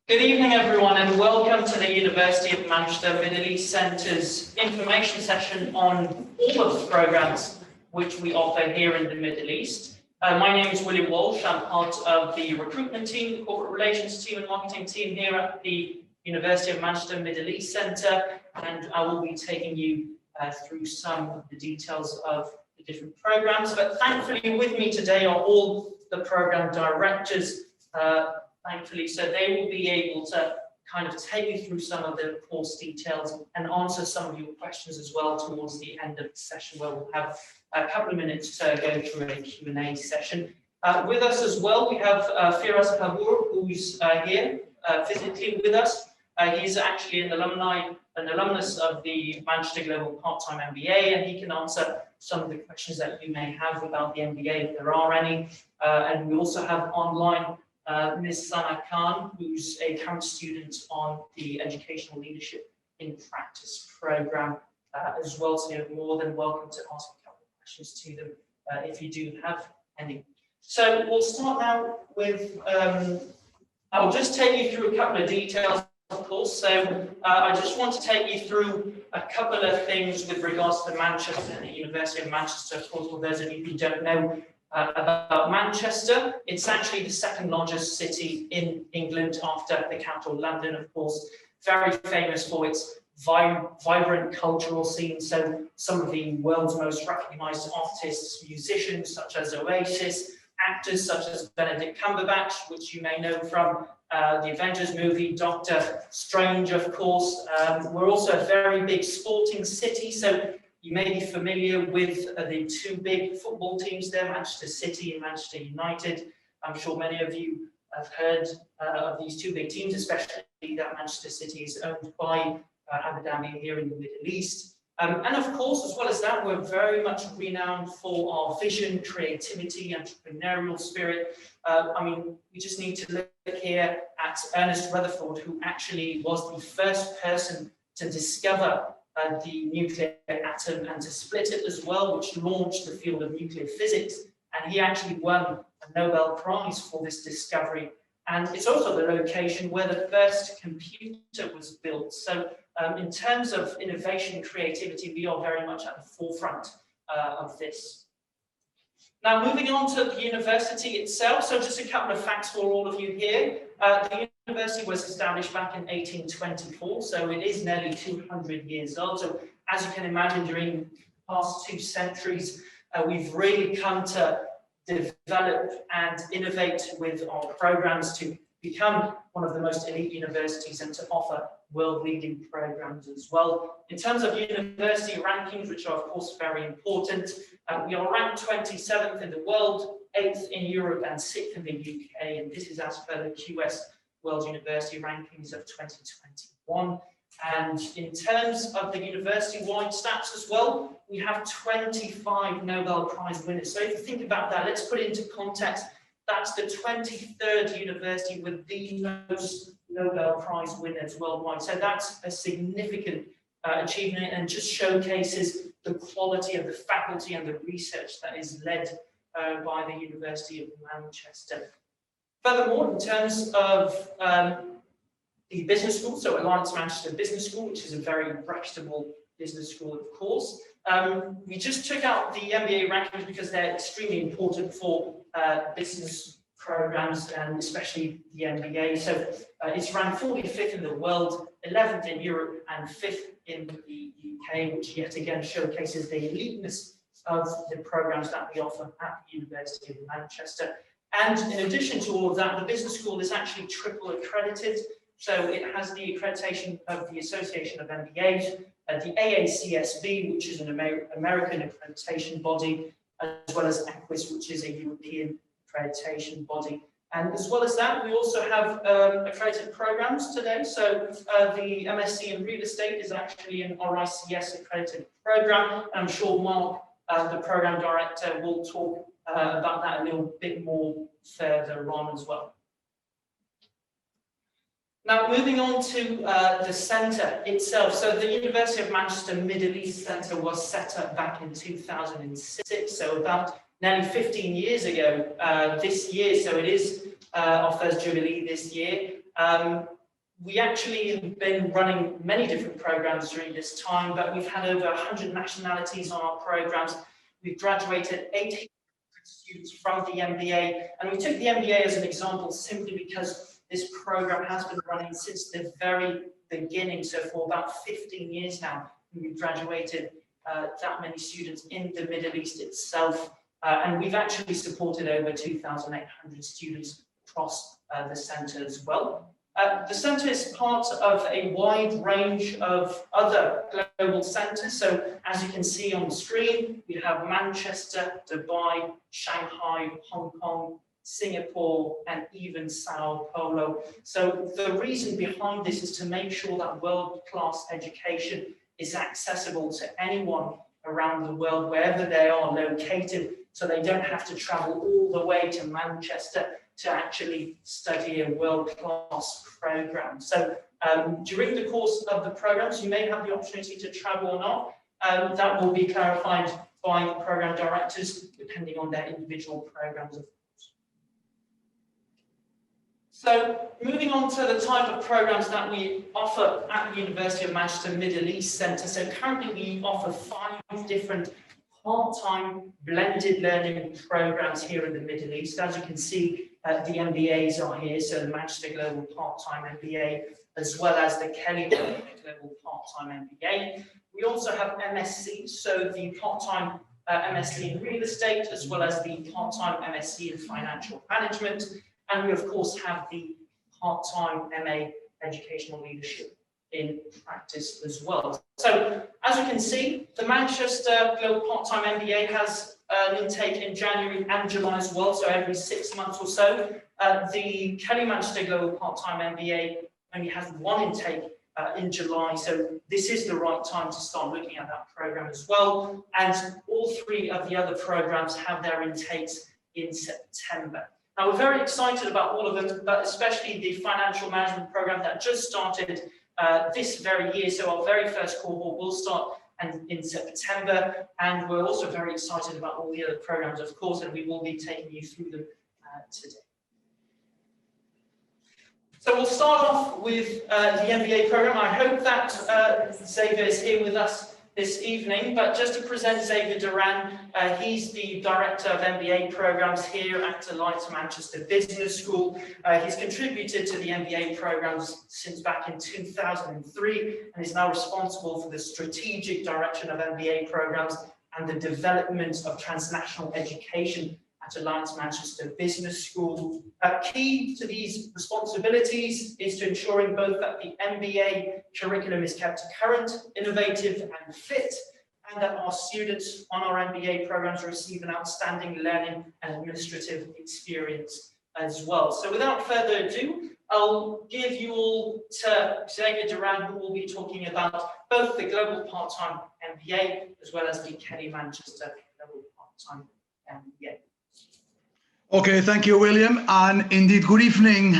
Good evening, everyone, and welcome to the University of Manchester Middle East Centre's information session on all of the programs which we offer here in the Middle East. My name is William Walsh. I'm part of the recruitment team, the corporate relations team and marketing team here at the University of Manchester Middle East Centre, and I will be taking you through some of the details of the different programs. But thankfully with me today are all the program directors, thankfully, so they will be able to kind of take you through some of the course details and answer some of your questions as well towards the end of the session, where we'll have a couple of minutes to go through a Q&A session. With us as well, we have Firas Kabur, who's here physically with us. He's actually an alumnus of the Manchester Global Part-time MBA, and he can answer some of the questions that you may have about the MBA, if there are any. And we also have online Ms. Sana Khan, who's a current student on the Educational Leadership in Practice program as well. So you're more than welcome to ask a couple of questions to them if you do have any. So we'll start now with, I'll just take you through a couple of details, of course. So I just want to take you through a couple of things with regards to Manchester and the University of Manchester. Of course, for those of you who don't know, about Manchester, it's actually the second largest city in England after the capital London, of course. Very famous for its vibrant cultural scene. So some of the world's most recognized artists, musicians such as Oasis, actors such as Benedict Cumberbatch, which you may know from the Avengers movie, Doctor Strange, of course. We're also a very big sporting city, so you may be familiar with the two big football teams there, Manchester City and Manchester United. I'm sure many of you have heard of these two big teams, especially that Manchester City is owned by Amedeo here in the Middle East. And of course, as well as that, we're very much renowned for our vision, creativity, entrepreneurial spirit. I mean, we just need to look here at Ernest Rutherford, who actually was the first person to discover the nuclear atom and to split it as well, which launched the field of nuclear physics. And he actually won a Nobel Prize for this discovery. And it's also the location where the first computer was built. So in terms of innovation and creativity, we are very much at the forefront of this. Now, moving on to the university itself. So just a couple of facts for all of you here. The university was established back in 1824, so it is nearly 200 years old. So as you can imagine, during the past 2 centuries, we've really come to develop and innovate with our programs to become one of the most elite universities and to offer world-leading programs as well. In terms of university rankings, which are of course very important, we are ranked 27th in the world, 8th in Europe and 6th in the UK, and this is as per the QS World University Rankings of 2021. And in terms of the university-wide stats as well, we have 25 Nobel Prize winners. So if you think about that, let's put it into context. That's the 23rd university with the most Nobel Prize winners worldwide. So that's a significant achievement and just showcases the quality of the faculty and the research that is led by the University of Manchester. Furthermore, in terms of the business school, so Alliance Manchester Business School, which is a very reputable business school, of course. We just took out the MBA rankings because they're extremely important for business programs and especially the MBA. So it's ranked 45th in the world, 11th in Europe and 5th in the UK, which yet again showcases the eliteness of the programs that we offer at the University of Manchester. And in addition to all of that, the business school is actually triple accredited. So it has the accreditation of the Association of MBAs, the AACSB, which is an American accreditation body, as well as EQUIS, which is a European accreditation body. And as well as that, we also have accredited programs today. So the MSc in Real Estate is actually an RICS accredited program. And I'm sure Mark, the program director, will talk about that a little bit more further on as well. Now, moving on to the centre itself. So the University of Manchester Middle East Centre was set up back in 2006, so about nearly 15 years ago this year. So it is our first Jubilee this year. We actually have been running many different programs during this time, but we've had over 100 nationalities on our programs. We've graduated 800 students from the MBA, and we took the MBA as an example simply because this program has been running since the very beginning, so for about 15 years now. We've graduated that many students in the Middle East itself, and we've actually supported over 2,800 students across the centre as well. The centre is part of a wide range of other global centres. So as you can see on the screen, we have Manchester, Dubai, Shanghai, Hong Kong, Singapore, and even Sao Paulo. So the reason behind this is to make sure that world-class education is accessible to anyone around the world, wherever they are located, so they don't have to travel all the way to Manchester to actually study a world-class program. So during the course of the programs, you may have the opportunity to travel or not. That will be clarified by the program directors, depending on their individual programs, of course. So moving on to the type of programs that we offer at the University of Manchester Middle East Centre. So currently we offer 5 different part-time blended learning programs here in the Middle East. As you can see, the MBAs are here, so the Manchester Global Part-time MBA, as well as the Kelley-Manchester Global Part-time MBA. We also have MSc, so the part-time MSc in real estate, as well as the part-time MSc in financial management. And we, of course, have the part-time MA educational leadership in practice as well. So, as you can see, the Manchester Global Part-time MBA has an intake in January and July as well, so every 6 months or so. The Kelley-Manchester Global Part-time MBA only has 1 intake in July, so this is the right time to start looking at that program as well. And all 3 of the other programs have their intakes in September. Now, we're very excited about all of them, but especially the financial management program that just started this very year. So our very first cohort will start in September, and we're also very excited about all the other programs, of course, and we will be taking you through them today. So we'll start off with the MBA program. I hope that Xavier is here with us this evening, but just to present Xavier Duran, he's the Director of MBA programs here at Alliance Manchester Business School. He's contributed to the MBA programs since back in 2003 and is now responsible for the strategic direction of MBA programs and the development of transnational education at Alliance Manchester Business School. Key to these responsibilities is to ensuring both that the MBA curriculum is kept current, innovative and fit, and that our students on our MBA programs receive an outstanding learning and administrative experience as well. So without further ado, I'll give you all to Xavier Duran, who will be talking about both the Global Part-time MBA as well as the Kelley-Manchester Global Part-time MBA. Okay, thank you, William, and indeed, good evening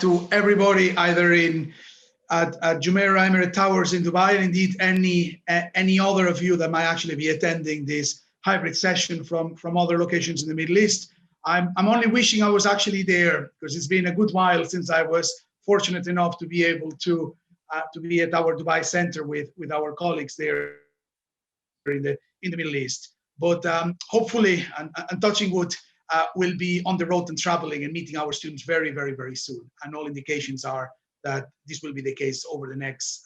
to everybody, either at Jumeirah Emirates Towers in Dubai, and indeed any other of you that might actually be attending this hybrid session from other locations in the Middle East. I'm only wishing I was actually there, because it's been a good while since I was fortunate enough to be able to be at our Dubai center with our colleagues there in the Middle East. But hopefully, and touching wood, will be on the road and traveling and meeting our students very, very, very soon. And all indications are that this will be the case over the next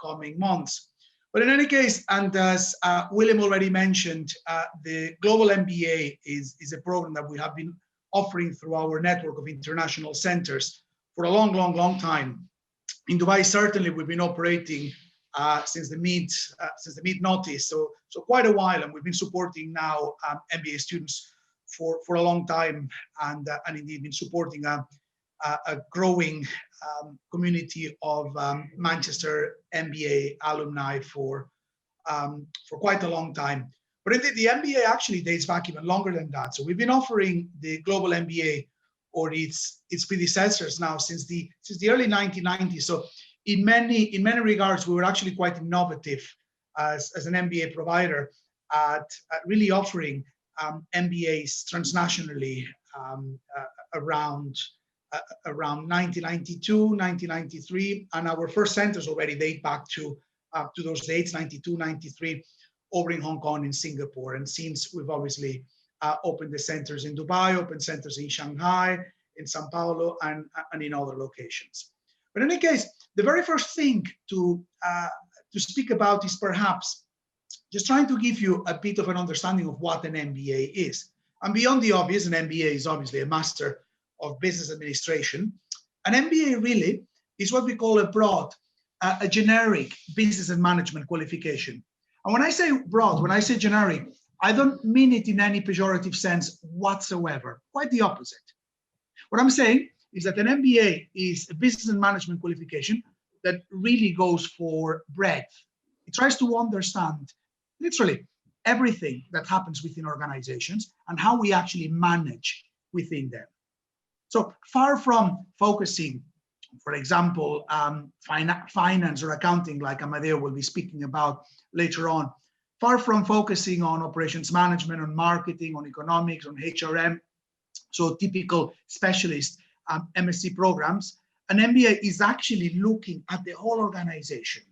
coming months. But in any case, and as William already mentioned, the Global MBA is a program that we have been offering through our network of international centers for a long, long, long time. In Dubai, certainly, we've been operating since the mid-noughties, so quite a while, and we've been supporting now MBA students for a long time, and indeed been supporting a growing community of Manchester MBA alumni for quite a long time. But indeed, the MBA actually dates back even longer than that. So we've been offering the Global MBA or its predecessors now since the early 1990s. So in many regards, we were actually quite innovative as an MBA provider at really offering MBAs transnationally around around 1992, 1993, and our first centers already date back to those dates, 92, 93, over in Hong Kong and Singapore. And since we've obviously opened the centers in Dubai, opened centers in Shanghai, in Sao Paulo, and in other locations. But in any case, the very first thing to speak about is perhaps just trying to give you a bit of an understanding of what an MBA is. And beyond the obvious, an MBA is obviously a Master of Business Administration. An MBA really is what we call a broad, a generic business and management qualification. And when I say broad, when I say generic, I don't mean it in any pejorative sense whatsoever, quite the opposite. What I'm saying is that an MBA is a business and management qualification that really goes for breadth. It tries to understand literally everything that happens within organizations and how we actually manage within them. So far from focusing, for example, finance or accounting, like Amedeo will be speaking about later on, far from focusing on operations management, on marketing, on economics, on HRM, so typical specialist MSc programs, an MBA is actually looking at the whole organization.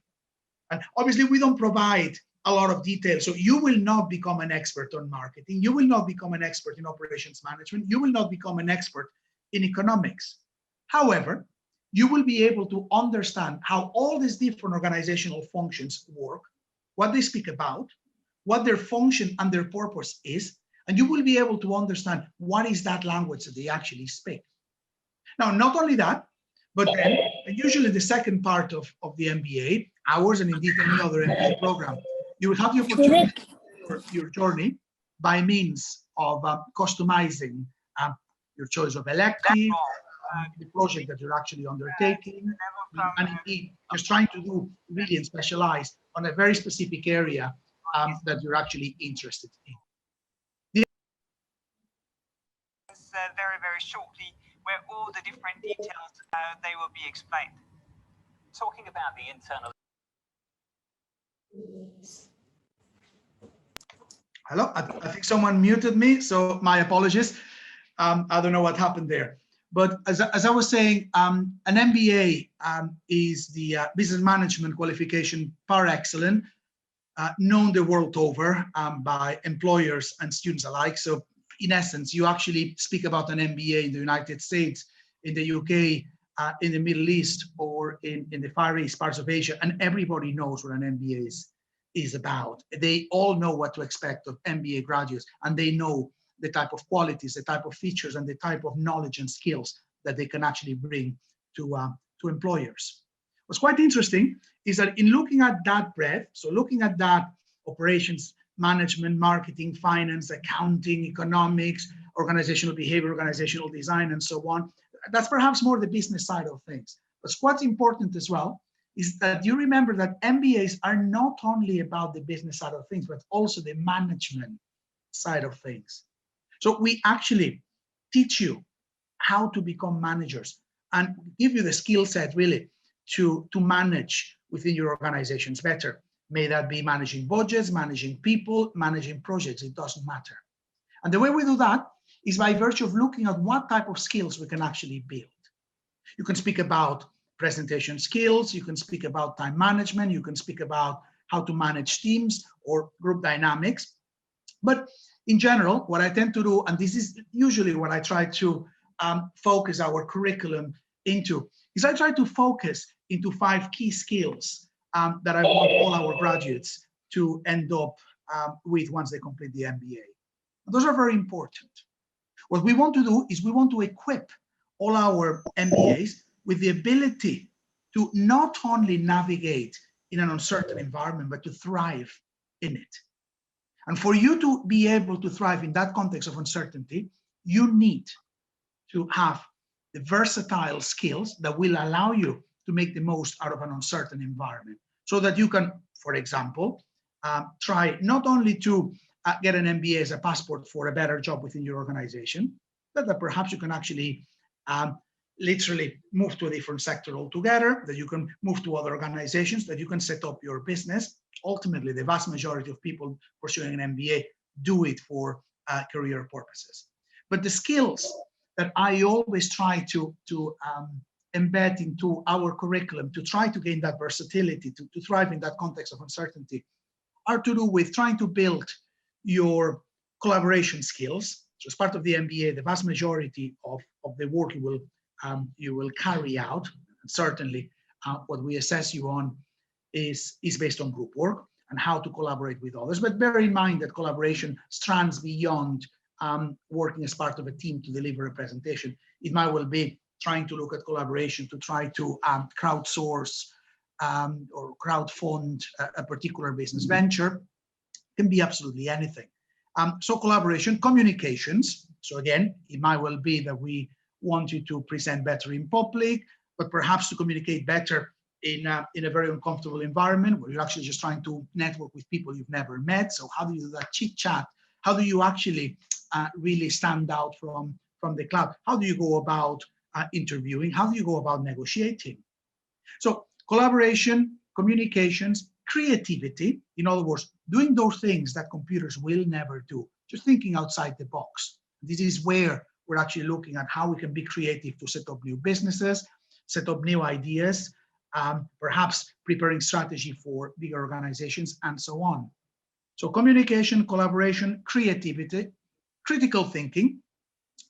And obviously, we don't provide a lot of detail. So you will not become an expert on marketing. You will not become an expert in operations management. You will not become an expert in economics. However, you will be able to understand how all these different organizational functions work, what they speak about, what their function and their purpose is, and you will be able to understand what is that language that they actually speak. Now, not only that, but then usually the second part of the MBA, ours and indeed any other MBA program, you will have the opportunity to start your journey by means of customizing your choice of elective, the project that you're actually undertaking, and indeed just trying to do really and specialize on a very specific area that you're actually interested in. Very, very shortly, where all the different details, they will be explained. Talking about the internal. Hello, I think someone muted me, so my apologies. I don't know what happened there. But as I was saying, an MBA is the business management qualification par excellence, known the world over by employers and students alike. So in essence, you actually speak about an MBA in the United States, in the UK, in the Middle East, or in the Far East parts of Asia, and everybody knows what an MBA is about. They all know what to expect of MBA graduates, and they know the type of qualities, the type of features, and the type of knowledge and skills that they can actually bring to employers. What's quite interesting is that in looking at that breadth, so looking at that operations, management, marketing, finance, accounting, economics, organizational behavior, organizational design, and so on, that's perhaps more the business side of things. But what's important as well is that you remember that MBAs are not only about the business side of things, but also the management side of things. So we actually teach you how to become managers and give you the skill set really to manage within your organizations better. May that be managing budgets, managing people, managing projects, it doesn't matter. And the way we do that is by virtue of looking at what type of skills we can actually build. You can speak about presentation skills, you can speak about time management, you can speak about how to manage teams or group dynamics. But in general, what I tend to do, and this is usually what I try to focus our curriculum into, is I try to focus into 5 key skills that I want all our graduates to end up with once they complete the MBA. And those are very important. What we want to do is we want to equip all our MBAs with the ability to not only navigate in an uncertain environment, but to thrive in it. And for you to be able to thrive in that context of uncertainty, you need to have the versatile skills that will allow you to make the most out of an uncertain environment, so that you can, for example, try not only to get an MBA as a passport for a better job within your organization, but that perhaps you can actually literally move to a different sector altogether, that you can move to other organizations, that you can set up your business. Ultimately, the vast majority of people pursuing an MBA do it for career purposes. But the skills that I always try to embed into our curriculum to try to gain that versatility, to thrive in that context of uncertainty, are to do with trying to build your collaboration skills. So as part of the MBA, the vast majority of the work you will carry out, and certainly what we assess you on is based on group work and how to collaborate with others. But bear in mind that collaboration strands beyond working as part of a team to deliver a presentation. It might well be trying to look at collaboration to try to crowdsource or crowdfund a particular business venture. It can be absolutely anything. So collaboration, communications. So again, it might well be that we want you to present better in public, but perhaps to communicate better in a very uncomfortable environment where you're actually just trying to network with people you've never met. So how do you do that chit chat? How do you actually really stand out from the crowd? How do you go about interviewing? How do you go about negotiating? So collaboration, communications, creativity, in other words, doing those things that computers will never do, just thinking outside the box. This is where we're actually looking at how we can be creative to set up new businesses, set up new ideas, perhaps preparing strategy for bigger organizations, and so on. So communication, collaboration, creativity, critical thinking.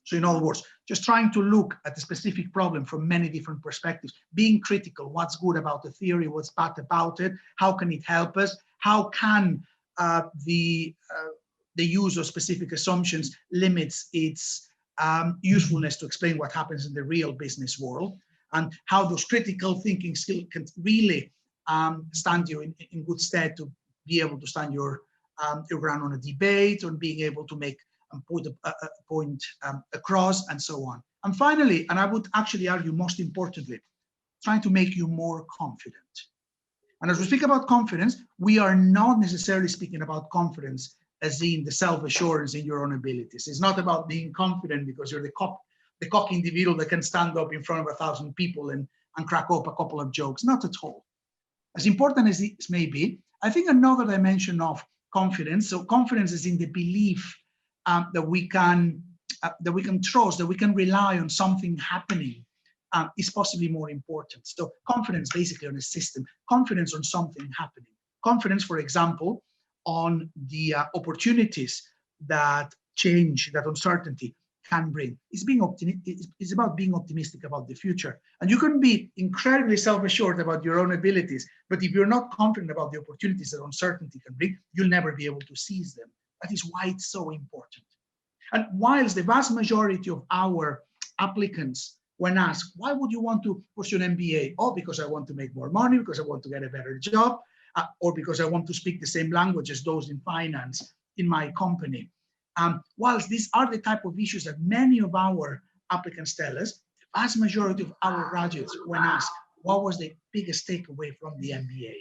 So in other words, just trying to look at a specific problem from many different perspectives, being critical, what's good about the theory, what's bad about it, how can it help us, how can the use of specific assumptions limits its usefulness to explain what happens in the real business world, and how those critical thinking skills can really stand you in good stead to be able to stand your ground on a debate, on being able to make put a point across, and so on. And finally, and I would actually argue most importantly, trying to make you more confident. And as we speak about confidence, we are not necessarily speaking about confidence as in the self-assurance in your own abilities. It's not about being confident because you're the cocky individual that can stand up in front of 1,000 people and crack up a couple of jokes. Not at all. As important as this may be, I think another dimension of confidence, so confidence is in the belief that we can trust, that we can rely on something happening, is possibly more important. So confidence basically on a system, confidence on something happening. Confidence, for example, on the opportunities that change, that uncertainty can bring. It's about being optimistic about the future. And you can be incredibly self-assured about your own abilities, but if you're not confident about the opportunities that uncertainty can bring, you'll never be able to seize them. That is why it's so important. And whilst the vast majority of our applicants, when asked, why would you want to pursue an MBA? Oh, because I want to make more money, because I want to get a better job, or because I want to speak the same language as those in finance in my company. Whilst these are the type of issues that many of our applicants tell us, the vast majority of our graduates, when asked, what was the biggest takeaway from the MBA?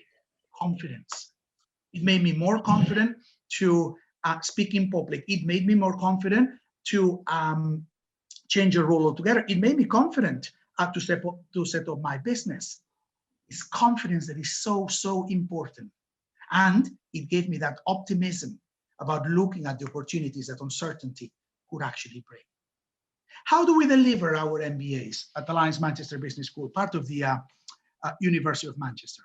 Confidence. It made me more confident to speak in public. It made me more confident to change a role altogether. It made me confident to set up my business. It's confidence that is so, so important. And it gave me that optimism about looking at the opportunities that uncertainty could actually bring. How do we deliver our MBAs at Alliance Manchester Business School, part of the University of Manchester?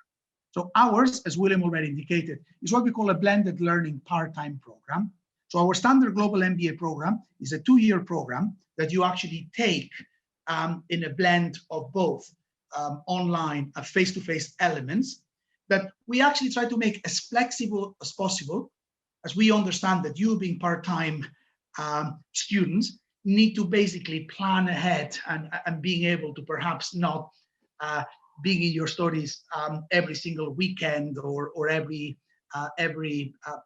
So ours, as William already indicated, is what we call a blended learning part-time program. So our standard global MBA program is a 2-year program that you actually take in a blend of both online and face-to-face elements that we actually try to make as flexible as possible, as we understand that you being part-time students need to basically plan ahead and being able to perhaps not being in your studies every single weekend or every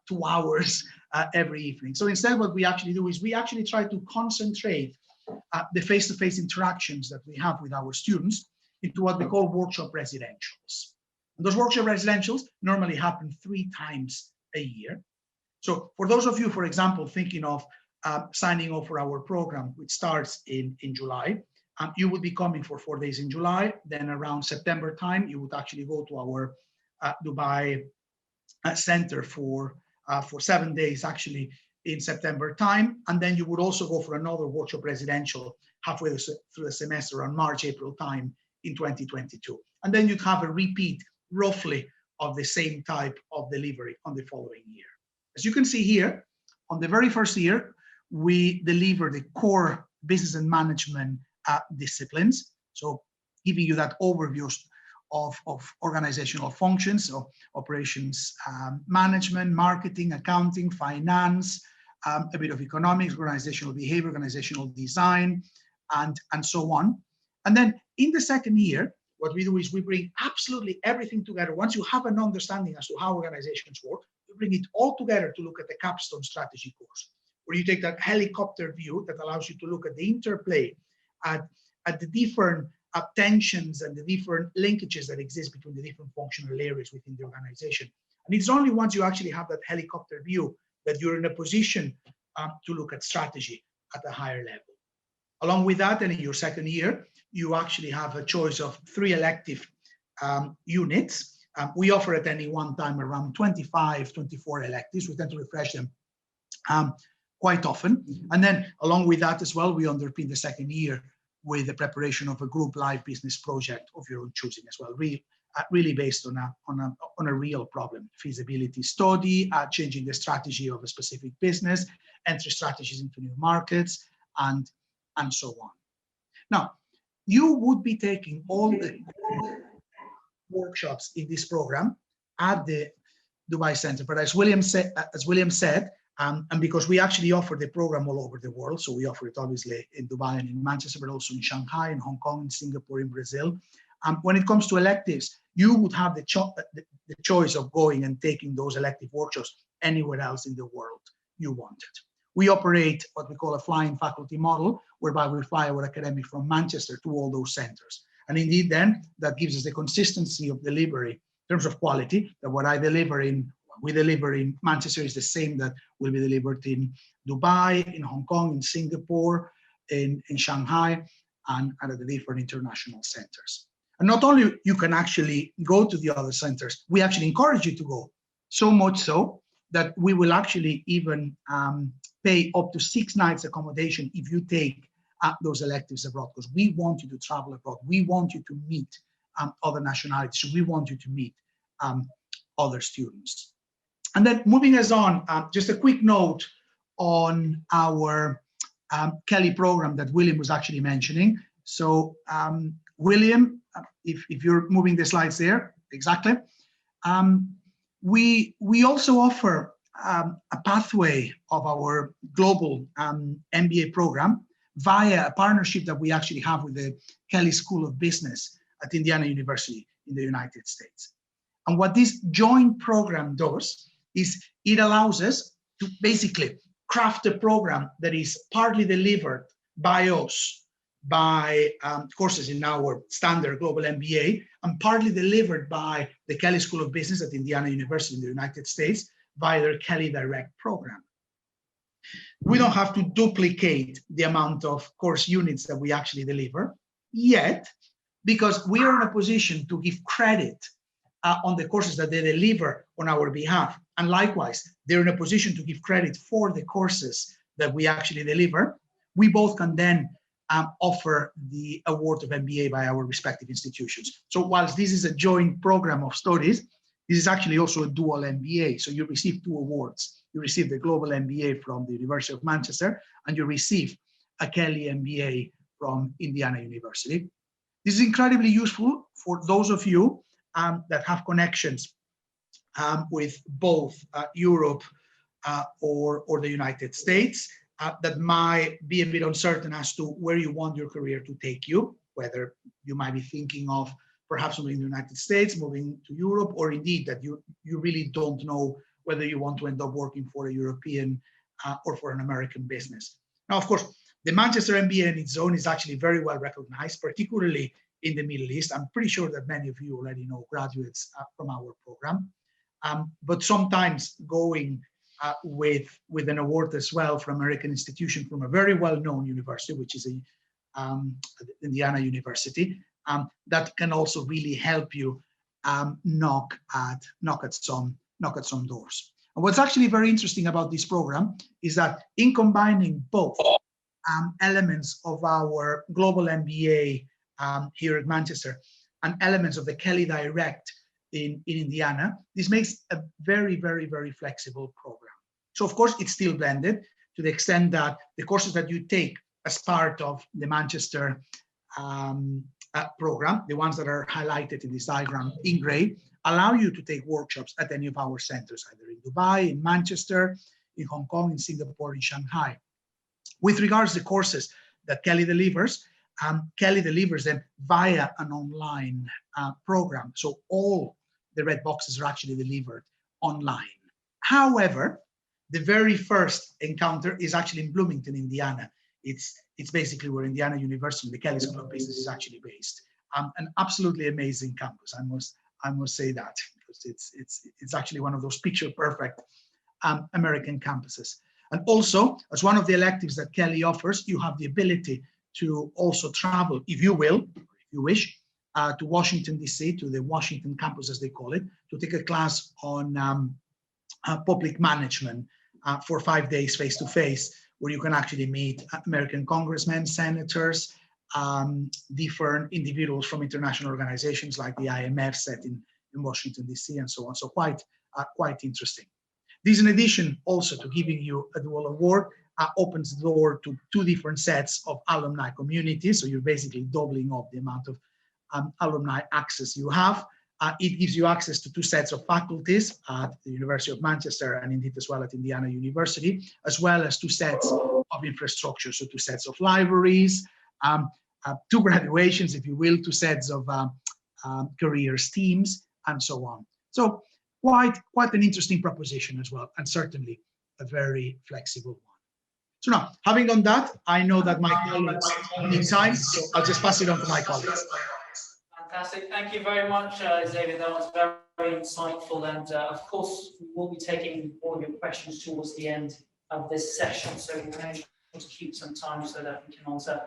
2 hours every evening. So instead what we actually do is we actually try to concentrate the face-to-face interactions that we have with our students into what we call workshop residentials. And those workshop residentials normally happen 3 times a year. So for those of you, for example, thinking of signing up for our program, which starts in July, you would be coming for 4 days in July. Then around September time, you would actually go to our Dubai center for 7 days, actually in September time, and then you would also go for another workshop residential halfway through the semester on March, April time in 2022. And then you'd have a repeat roughly of the same type of delivery on the following year. As you can see here, on the very first year, we deliver the core business and management disciplines. So giving you that overview of organizational functions, so operations management, marketing, accounting, finance, a bit of economics, organizational behavior, organizational design, and so on. And then in the second year, what we do is we bring absolutely everything together. Once you have an understanding as to how organizations work, we bring it all together to look at the capstone strategy course, where you take that helicopter view that allows you to look at the interplay, at the different tensions and the different linkages that exist between the different functional areas within the organization. And it's only once you actually have that helicopter view that you're in a position to look at strategy at a higher level. Along with that, and in your second year, you actually have a choice of 3 elective units. We offer at any one time around 25, 24 electives. We tend to refresh them quite often. And then along with that as well, we underpin the second year with the preparation of a group live business project of your own choosing as well, really based on a real problem, feasibility study, changing the strategy of a specific business, entry strategies into new markets, and so on. Now, you would be taking all the workshops in this program at the Dubai Center, but as William said, and because we actually offer the program all over the world, so we offer it obviously in Dubai and in Manchester, but also in Shanghai, in Hong Kong, in Singapore, in Brazil. When it comes to electives, you would have the choice of going and taking those elective workshops anywhere else in the world you wanted. We operate what we call a flying faculty model, whereby we fly our academic from Manchester to all those centers. And indeed, then that gives us the consistency of delivery in terms of quality, that what we deliver in Manchester is the same that will be delivered in Dubai, in Hong Kong, in Singapore, in Shanghai, and at the different international centers. And not only you can actually go to the other centers, we actually encourage you to go, so much so that we will actually even pay up to 6 nights accommodation if you take those electives abroad, because we want you to travel abroad. We want you to meet other nationalities. We want you to meet other students. And then moving us on, just a quick note on our Kelley program that William was actually mentioning. So William, if you're moving the slides there, exactly. We also offer a pathway of our global MBA program via a partnership that we actually have with the Kelley School of Business at Indiana University in the United States. And what this joint program does is it allows us to basically craft a program that is partly delivered by us, by courses in our standard global MBA, and partly delivered by the Kelley School of Business at Indiana University in the United States via their Kelley Direct program. We don't have to duplicate the amount of course units that we actually deliver yet, because we are in a position to give credit on the courses that they deliver on our behalf. And likewise, they're in a position to give credit for the courses that we actually deliver. We both can then offer the award of MBA by our respective institutions. So whilst this is a joint program of studies, this is actually also a dual MBA. So you receive 2 awards. You receive the Global MBA from the University of Manchester, and you receive a Kelley MBA from Indiana University. This is incredibly useful for those of you that have connections with both Europe or the United States that might be a bit uncertain as to where you want your career to take you, whether you might be thinking of perhaps moving to the United States, moving to Europe, or indeed that you really don't know whether you want to end up working for a European or for an American business. Now, of course, the Manchester MBA in its own is actually very well recognized, particularly in the Middle East. I'm pretty sure that many of you already know graduates from our program. But sometimes going with an award as well from American institution from a very well-known university, which is Indiana University, that can also really help you knock at some doors. And what's actually very interesting about this program is that in combining both elements of our global MBA here at Manchester and elements of the Kelley Direct in Indiana, this makes a very, very, very flexible program. So of course, it's still blended to the extent that the courses that you take as part of the Manchester program, the ones that are highlighted in this diagram in gray, allow you to take workshops at any of our centers, either in Dubai, in Manchester, in Hong Kong, in Singapore, in Shanghai. With regards to the courses that Kelley delivers them via an online program. So all the red boxes are actually delivered online. However, the very first encounter is actually in Bloomington, Indiana. It's basically where Indiana University, the Kelley School of Business, is actually based. An absolutely amazing campus, I must say that, because it's actually one of those picture-perfect American campuses. And also, as one of the electives that Kelley offers, you have the ability to also travel, if you wish, to Washington, D.C., to the Washington campus, as they call it, to take a class on public management for 5 days face-to-face, where you can actually meet American congressmen, senators, different individuals from international organizations like the IMF set in Washington, D.C., and so on. So quite interesting. This, in addition also to giving you a dual award, opens the door to 2 different sets of alumni communities. So you're basically doubling up the amount of alumni access you have. It gives you access to 2 sets of faculties at the University of Manchester and indeed as well at Indiana University, as well as 2 sets of infrastructure. So 2 sets of libraries, 2 graduations, if you will, 2 sets of careers teams, and so on. So quite an interesting proposition as well, and certainly a very flexible one. So now, having done that, I know that my colleagues need time, so I'll just pass it on to my colleagues. Fantastic. Thank you very much, Xavier. That was very insightful. And of course, we will be taking all your questions towards the end of this session. So we'll manage to keep some time so that we can answer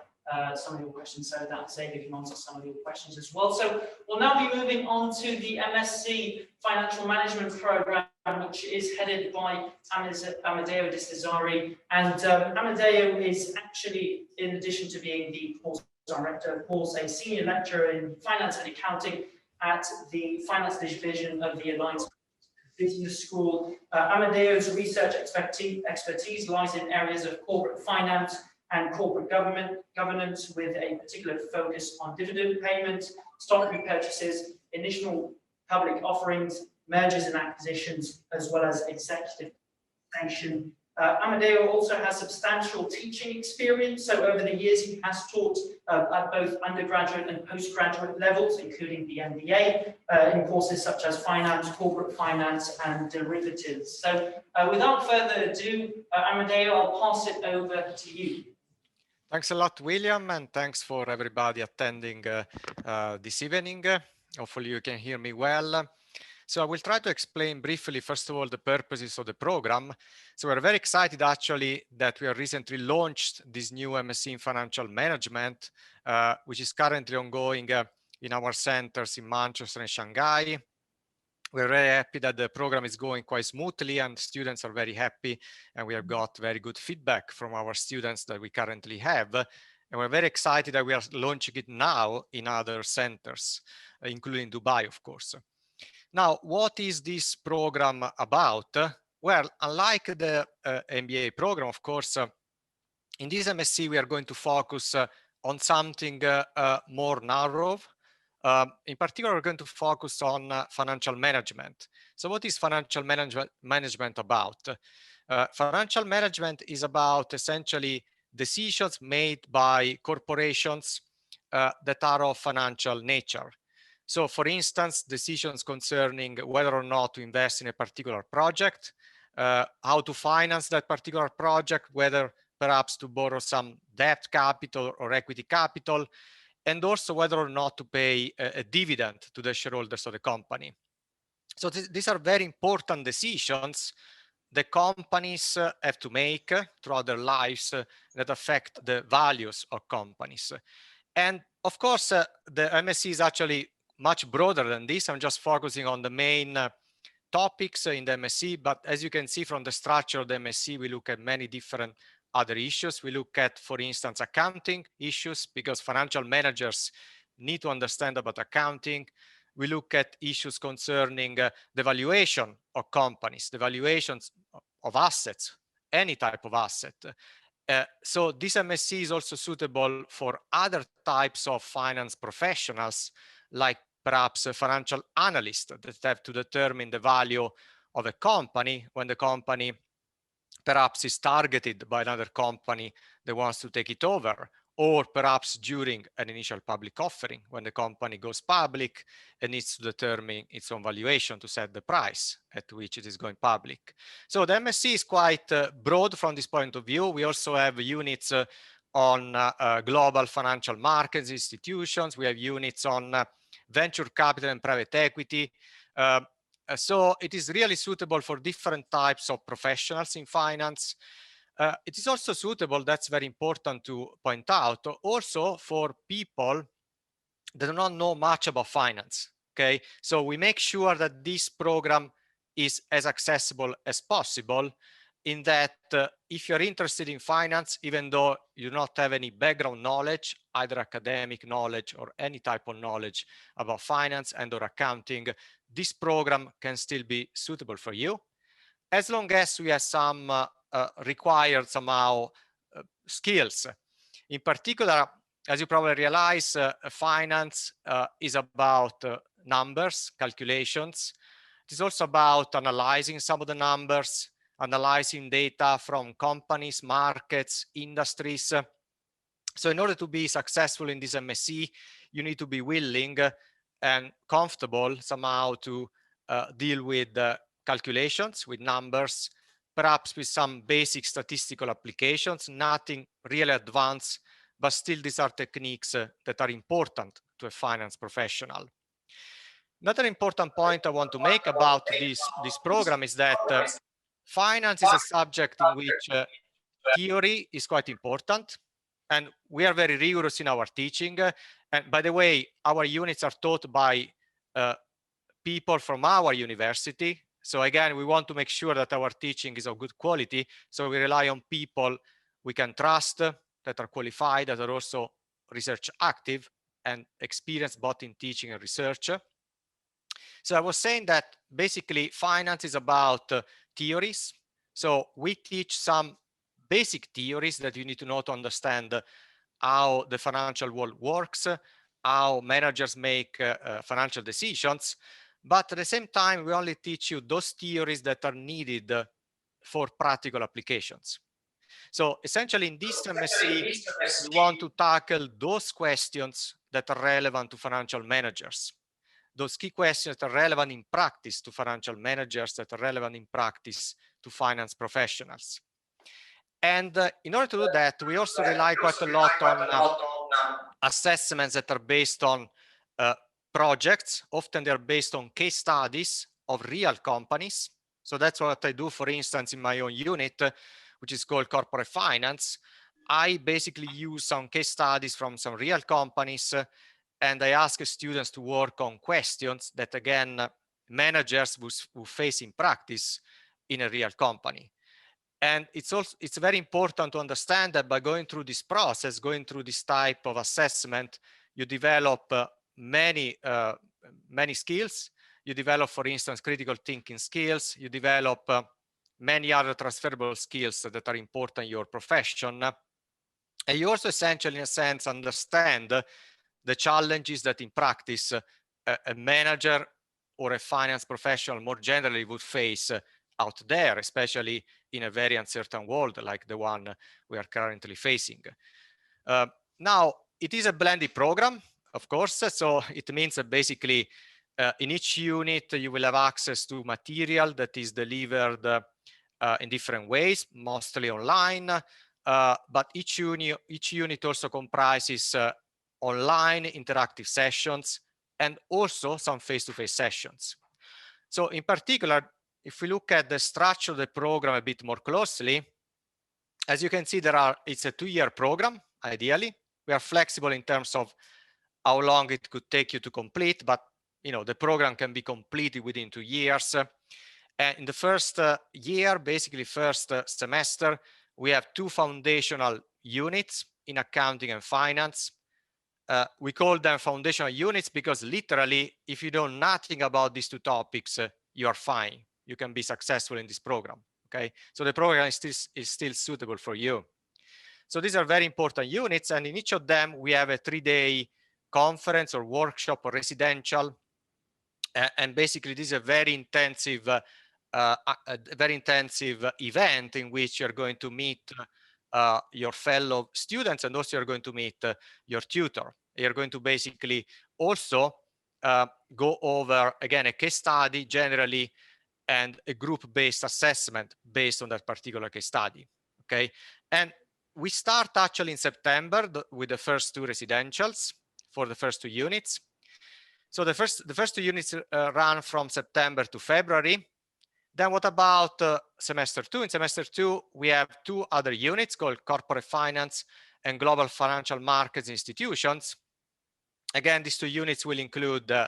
some of your questions, so that Xavier can answer some of your questions as well. So we'll now be moving on to the MSc Financial Management Program, which is headed by Amedeo de Cesari. And Amedeo is actually, in addition to being the course director, of course, a senior lecturer in finance and accounting at the finance division of the Alliance Business School. Amedeo's research expertise lies in areas of corporate finance and corporate governance, with a particular focus on dividend payments, stock repurchases, initial public offerings, mergers and acquisitions, as well as executive compensation. Amedeo also has substantial teaching experience. So over the years, he has taught at both undergraduate and postgraduate levels, including the MBA, in courses such as finance, corporate finance, and derivatives. So without further ado, Amedeo, I'll pass it over to you. Thanks a lot, William, and thanks for everybody attending this evening. Hopefully you can hear me well. So I will try to explain briefly, first of all, the purposes of the program. So we're very excited actually that we have recently launched this new MSc in Financial Management, which is currently ongoing in our centers in Manchester and Shanghai. We're very happy that the program is going quite smoothly and students are very happy, and we have got very good feedback from our students that we currently have. And we're very excited that we are launching it now in other centers, including Dubai, of course. Now, what is this program about? Well, unlike the MBA program, of course, in this MSc, we are going to focus on something more narrow. In particular, we're going to focus on financial management. So what is financial management about? Financial management is about essentially decisions made by corporations that are of financial nature. So for instance, decisions concerning whether or not to invest in a particular project, how to finance that particular project, whether perhaps to borrow some debt capital or equity capital, and also whether or not to pay a dividend to the shareholders of the company. So these are very important decisions the companies have to make throughout their lives that affect the values of companies. And of course, the MSc is actually much broader than this. I'm just focusing on the main topics in the MSc, but as you can see from the structure of the MSc, we look at many different other issues. We look at, for instance, accounting issues, because financial managers need to understand about accounting. We look at issues concerning the valuation of companies, the valuations of assets, any type of asset. So this MSc is also suitable for other types of finance professionals, like perhaps a financial analyst that have to determine the value of a company when the company perhaps is targeted by another company that wants to take it over, or perhaps during an initial public offering when the company goes public and needs to determine its own valuation to set the price at which it is going public. So the MSc is quite broad from this point of view. We also have units on global financial markets, institutions. We have units on venture capital and private equity. So it is really suitable for different types of professionals in finance. It is also suitable, that's very important to point out, also for people that do not know much about finance. Okay, so we make sure that this program is as accessible as possible, in that if you're interested in finance, even though you do not have any background knowledge, either academic knowledge or any type of knowledge about finance and or accounting, this program can still be suitable for you, as long as we have some required somehow skills. In particular, as you probably realize, finance is about numbers, calculations. It is also about analyzing some of the numbers, analyzing data from companies, markets, industries. So in order to be successful in this MSc, you need to be willing and comfortable somehow to deal with calculations, with numbers, perhaps with some basic statistical applications, nothing really advanced, but still these are techniques that are important to a finance professional. Another important point I want to make about this program is that finance is a subject in which theory is quite important, and we are very rigorous in our teaching. And by the way, our units are taught by people from our university. So again, we want to make sure that our teaching is of good quality. So we rely on people we can trust, that are qualified, that are also research active and experienced both in teaching and research. So I was saying that basically finance is about theories. So we teach some basic theories that you need to know to understand how the financial world works, how managers make financial decisions. But at the same time, we only teach you those theories that are needed for practical applications. So essentially in this MSc, we want to tackle those questions that are relevant to financial managers. Those key questions that are relevant in practice to financial managers, that are relevant in practice to finance professionals. And in order to do that, we also rely quite a lot on assessments that are based on projects. Often they're based on case studies of real companies. So that's what I do, for instance, in my own unit, which is called Corporate Finance. I basically use some case studies from some real companies, and I ask students to work on questions that, again, managers will face in practice in a real company. And it's very important to understand that by going through this process, going through this type of assessment, you develop many skills. You develop, for instance, critical thinking skills. You develop many other transferable skills that are important in your profession. And you also essentially, in a sense, understand the challenges that in practice a manager or a finance professional more generally would face out there, especially in a very uncertain world like the one we are currently facing. Now, it is a blended program, of course, so it means that basically in each unit you will have access to material that is delivered in different ways, mostly online, but each unit also comprises online interactive sessions and also some face-to-face sessions. So in particular, if we look at the structure of the program a bit more closely, as you can see, it's a 2-year program, ideally. We are flexible in terms of how long it could take you to complete, but the program can be completed within 2 years. And in the first year, basically first semester, we have 2 foundational units in accounting and finance. We call them foundational units because literally, if you know nothing about these 2 topics, you are fine. You can be successful in this program. Okay, so the program is still suitable for you. So these are very important units, and in each of them we have a 3-day conference or workshop or residential, and basically this is a very intensive event in which you're going to meet your fellow students, and also you're going to meet your tutor. You're going to basically also go over again a case study generally and a group-based assessment based on that particular case study. Okay, and we start actually in September with the first 2 residentials for the first 2 units. So the first 2 units run from September to February. Then what about semester 2? In semester 2, we have 2 other units called corporate finance and global financial markets institutions. Again, these 2 units will include 2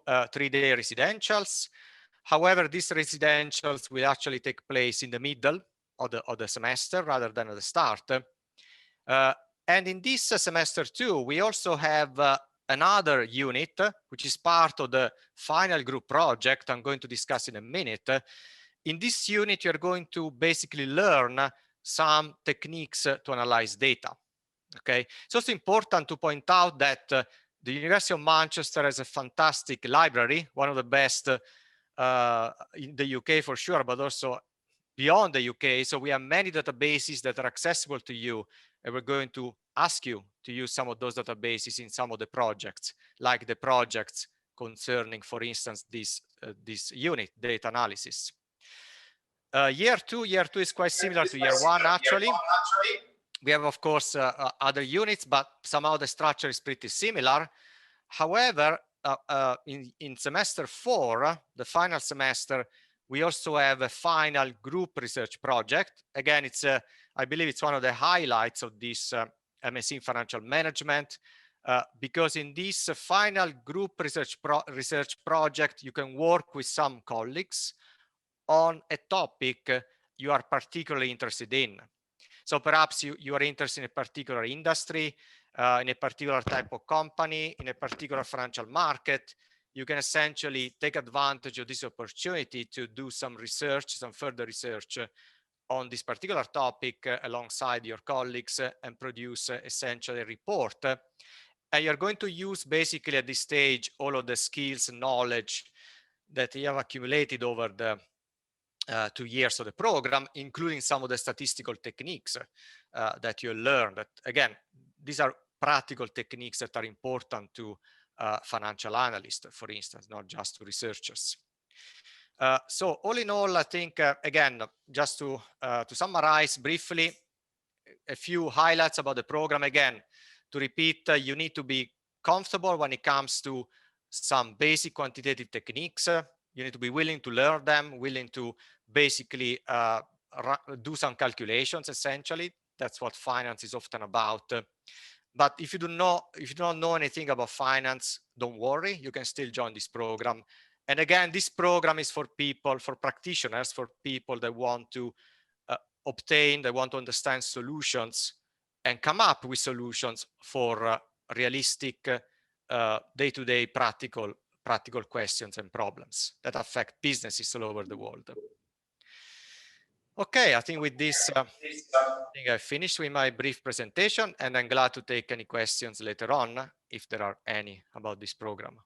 3-day residentials. However, these residentials will actually take place in the middle of the semester rather than at the start. And in this semester 2, we also have another unit, which is part of the final group project I'm going to discuss in a minute. In this unit, you're going to basically learn some techniques to analyze data. Okay, so it's important to point out that the University of Manchester has a fantastic library, one of the best in the UK for sure, but also beyond the UK. So we have many databases that are accessible to you, and we're going to ask you to use some of those databases in some of the projects, like the projects concerning, for instance, this unit, data analysis. Year two is quite similar to year one, actually. We have, of course, other units, but somehow the structure is pretty similar. However, in semester 4, the final semester, we also have a final group research project. Again, it's I believe it's one of the highlights of this MSc in financial management, because in this final group research project, you can work with some colleagues on a topic you are particularly interested in. So perhaps you are interested in a particular industry, in a particular type of company, in a particular financial market. You can essentially take advantage of this opportunity to do some research, some further research on this particular topic alongside your colleagues and produce essentially a report. And you're going to use basically at this stage all of the skills and knowledge that you have accumulated over the 2 years of the program, including some of the statistical techniques that you learned. That, again, these are practical techniques that are important to financial analysts, for instance, not just to researchers. So all in all, I think, again, just to summarize briefly, a few highlights about the program. Again, to repeat, you need to be comfortable when it comes to some basic quantitative techniques. You need to be willing to learn them, willing to basically do some calculations, essentially. That's what finance is often about. But if you do not know anything about finance, don't worry, you can still join this program. And again, this program is for people, for practitioners, for people that want to obtain, they want to understand solutions and come up with solutions for realistic day-to-day practical questions and problems that affect businesses all over the world. Okay, I think with this, I think I finished with my brief presentation, and I'm glad to take any questions later on, if there are any, about this program.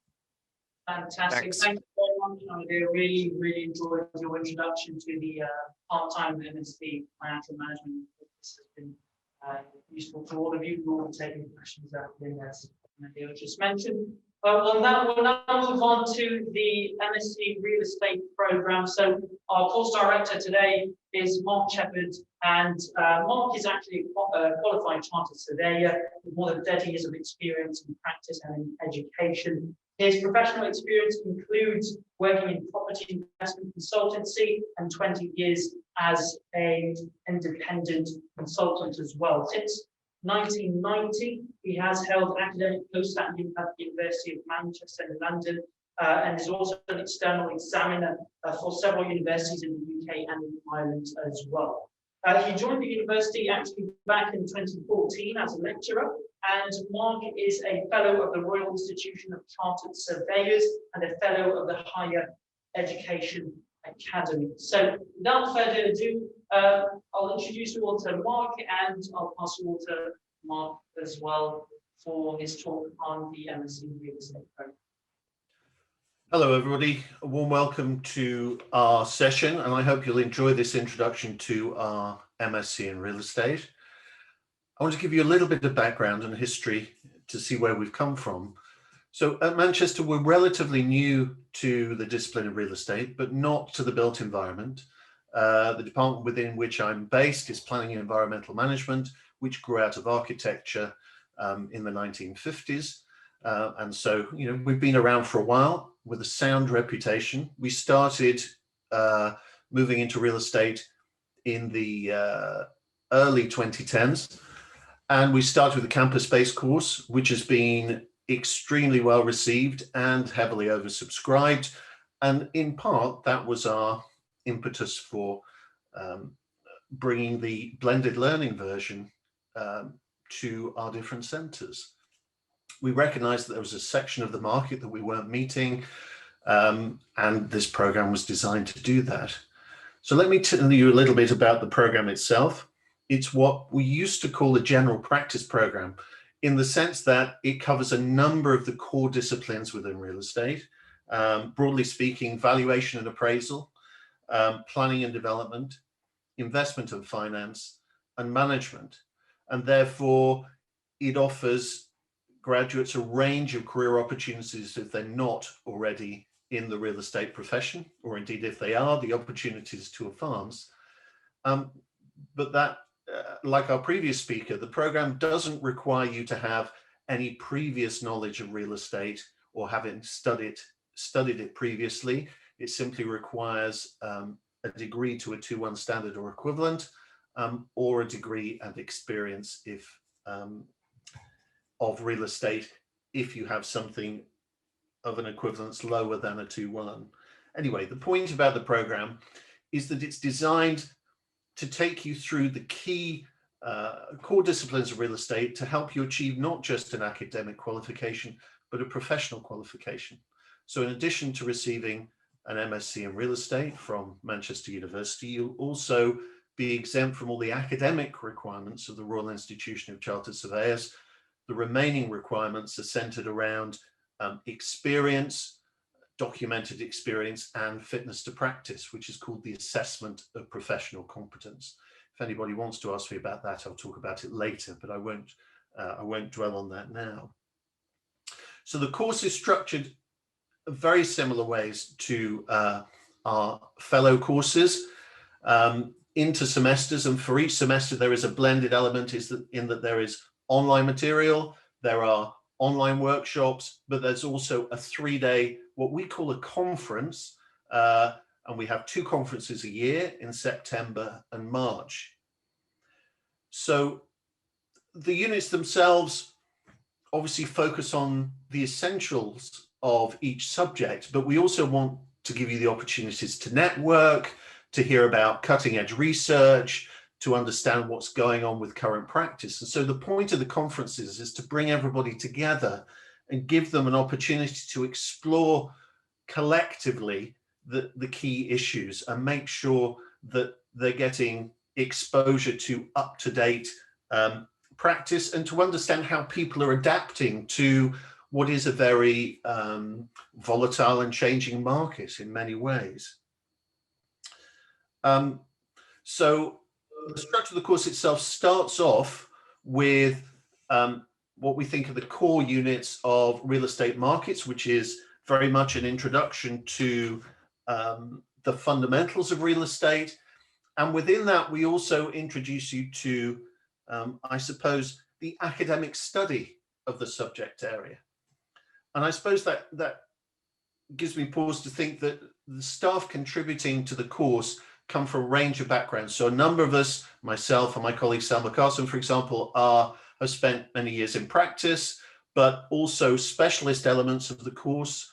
Fantastic. Thanks. Thank you very much, Amedeo. Really enjoyed your introduction to the part-time MSc financial management. This has been useful for all of you who are taking questions out in as Amedeo just mentioned. We'll now move on to the MSc Real Estate program. So our course director today is Mark Shepherd, and Mark is actually a qualified chartered surveyor with more than 30 years of experience in practice and in education. His professional experience includes working in property investment consultancy and 20 years as an independent consultant as well. Since 1990, he has held academic posts at the University of Manchester in London, and is also an external examiner for several universities in the UK and in Ireland as well. He joined the university actually back in 2014 as a lecturer, and Mark is a fellow of the Royal Institution of Chartered Surveyors and a fellow of the Higher Education Academy. So without further ado, I'll introduce you all to Mark, and I'll pass you all to Mark as well for his talk on the MSc in Real Estate program. Hello, everybody. A warm welcome to our session, and I hope you'll enjoy this introduction to our MSc in Real Estate. I want to give you a little bit of background and history to see where we've come from. So at Manchester, we're relatively new to the discipline of real estate, but not to the built environment. The department within which I'm based is Planning and Environmental Management, which grew out of architecture in the 1950s. And so, you know, we've been around for a while with a sound reputation. We started moving into real estate in the early 2010s. And we started with a campus-based course, which has been extremely well received and heavily oversubscribed. And in part, that was our impetus for bringing the blended learning version to our different centres. We recognized that there was a section of the market that we weren't meeting, and this program was designed to do that. So let me tell you a little bit about the program itself. It's what we used to call a general practice program, in the sense that it covers a number of the core disciplines within real estate. Broadly speaking, valuation and appraisal, planning and development, investment and finance, and management. And therefore, it offers graduates a range of career opportunities if they're not already in the real estate profession, or indeed if they are, the opportunities to advance. But that, like our previous speaker, the program doesn't require you to have any previous knowledge of real estate or having studied it previously. It simply requires a degree to a 2-1 standard or equivalent, or a degree and experience if of real estate, if you have something of an equivalence lower than a 2-1. Anyway, the point about the program is that it's designed to take you through the key core disciplines of real estate to help you achieve not just an academic qualification, but a professional qualification. So in addition to receiving an MSc in real estate from Manchester University, you'll also be exempt from all the academic requirements of the Royal Institution of Chartered Surveyors. The remaining requirements are centered around experience, documented experience, and fitness to practice, which is called the assessment of professional competence. If anybody wants to ask me about that, I'll talk about it later, but I won't dwell on that now. So the course is structured very similar ways to our fellow courses into semesters, and for each semester there is a blended element in that there is online material, there are online workshops, but there's also a 3-day, what we call a conference, and we have 2 conferences a year in September and March. So the units themselves obviously focus on the essentials of each subject, but we also want to give you the opportunities to network, to hear about cutting edge research, to understand what's going on with current practice. And so the point of the conferences is to bring everybody together and give them an opportunity to explore collectively the key issues and make sure that they're getting exposure to up-to-date practice and to understand how people are adapting to what is a very volatile and changing market in many ways. So the structure of the course itself starts off with what we think are the core units of real estate markets, which is very much an introduction to the fundamentals of real estate. And within that, we also introduce you to, I suppose, the academic study of the subject area. And I suppose that gives me pause to think that the staff contributing to the course come from a range of backgrounds. So a number of us, myself and my colleague Selma Carson, for example, are have spent many years in practice, but also specialist elements of the course,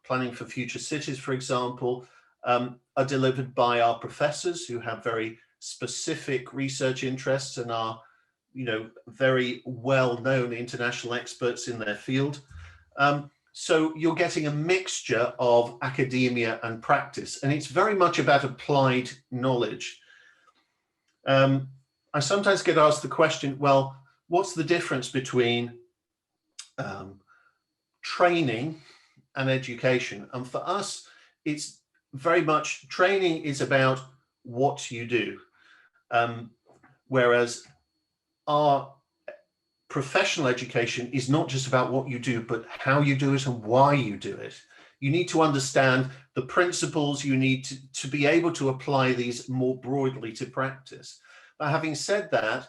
planning for future cities, for example, are delivered by our professors who have very specific research interests and are, very well-known international experts in their field. So you're getting a mixture of academia and practice, and it's very much about applied knowledge. I sometimes get asked the question, well, what's the difference between training and education? And for us, it's very much training is about what you do, whereas our professional education is not just about what you do, but how you do it and why you do it. You need to understand the principles. You need to be able to apply these more broadly to practice. But having said that,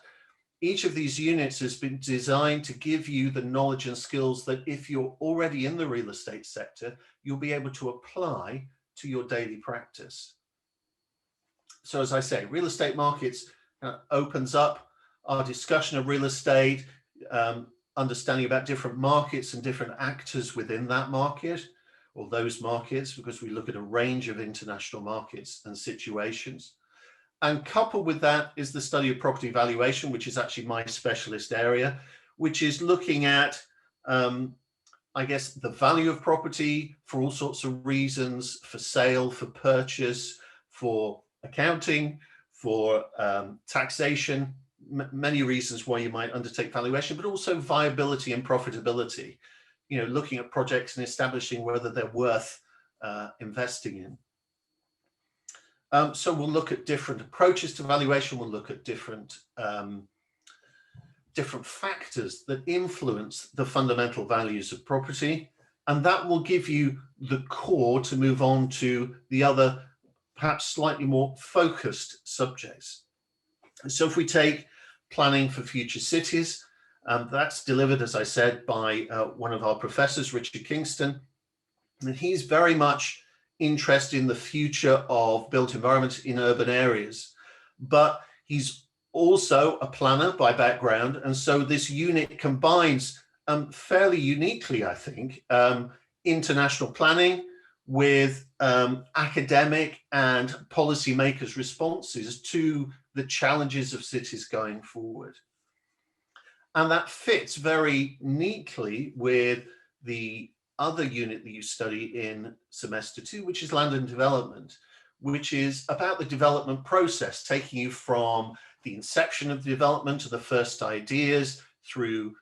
each of these units has been designed to give you the knowledge and skills that if you're already in the real estate sector, you'll be able to apply to your daily practice. So as I say, real estate markets opens up our discussion of real estate, understanding about different markets and different actors within that market or those markets, because we look at a range of international markets and situations. And coupled with that is the study of property valuation, which is actually my specialist area, which is looking at, I guess, the value of property for all sorts of reasons, for sale, for purchase, for accounting, for taxation, many reasons why you might undertake valuation, but also viability and profitability, looking at projects and establishing whether they're worth investing in. So we'll look at different approaches to valuation. We'll look at different factors that influence the fundamental values of property. And that will give you the core to move on to the other, perhaps slightly more focused subjects. So if we take planning for future cities, that's delivered, as I said, by one of our professors, Richard Kingston. And he's very much interested in the future of built environments in urban areas. But he's also a planner by background. And so this unit combines fairly uniquely, I think, international planning with academic and policymakers' responses to the challenges of cities going forward. And that fits very neatly with the other unit that you study in semester 2, which is land and development, which is about the development process, taking you from the inception of the development to the first ideas through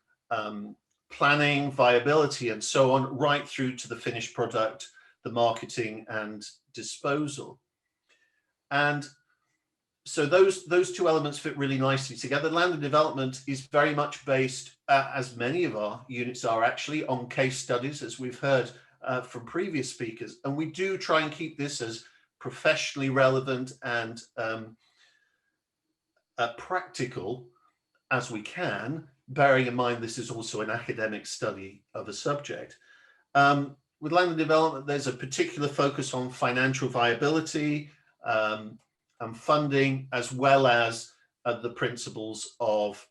planning, viability, and so on, right through to the finished product, the marketing and disposal. And so those two elements fit really nicely together. Land and development is very much based, as many of our units are actually, on case studies, as we've heard from previous speakers. And we do try and keep this as professionally relevant and practical as we can, bearing in mind this is also an academic study of a subject. With land and development, there's a particular focus on financial viability, and funding, as well as the principles of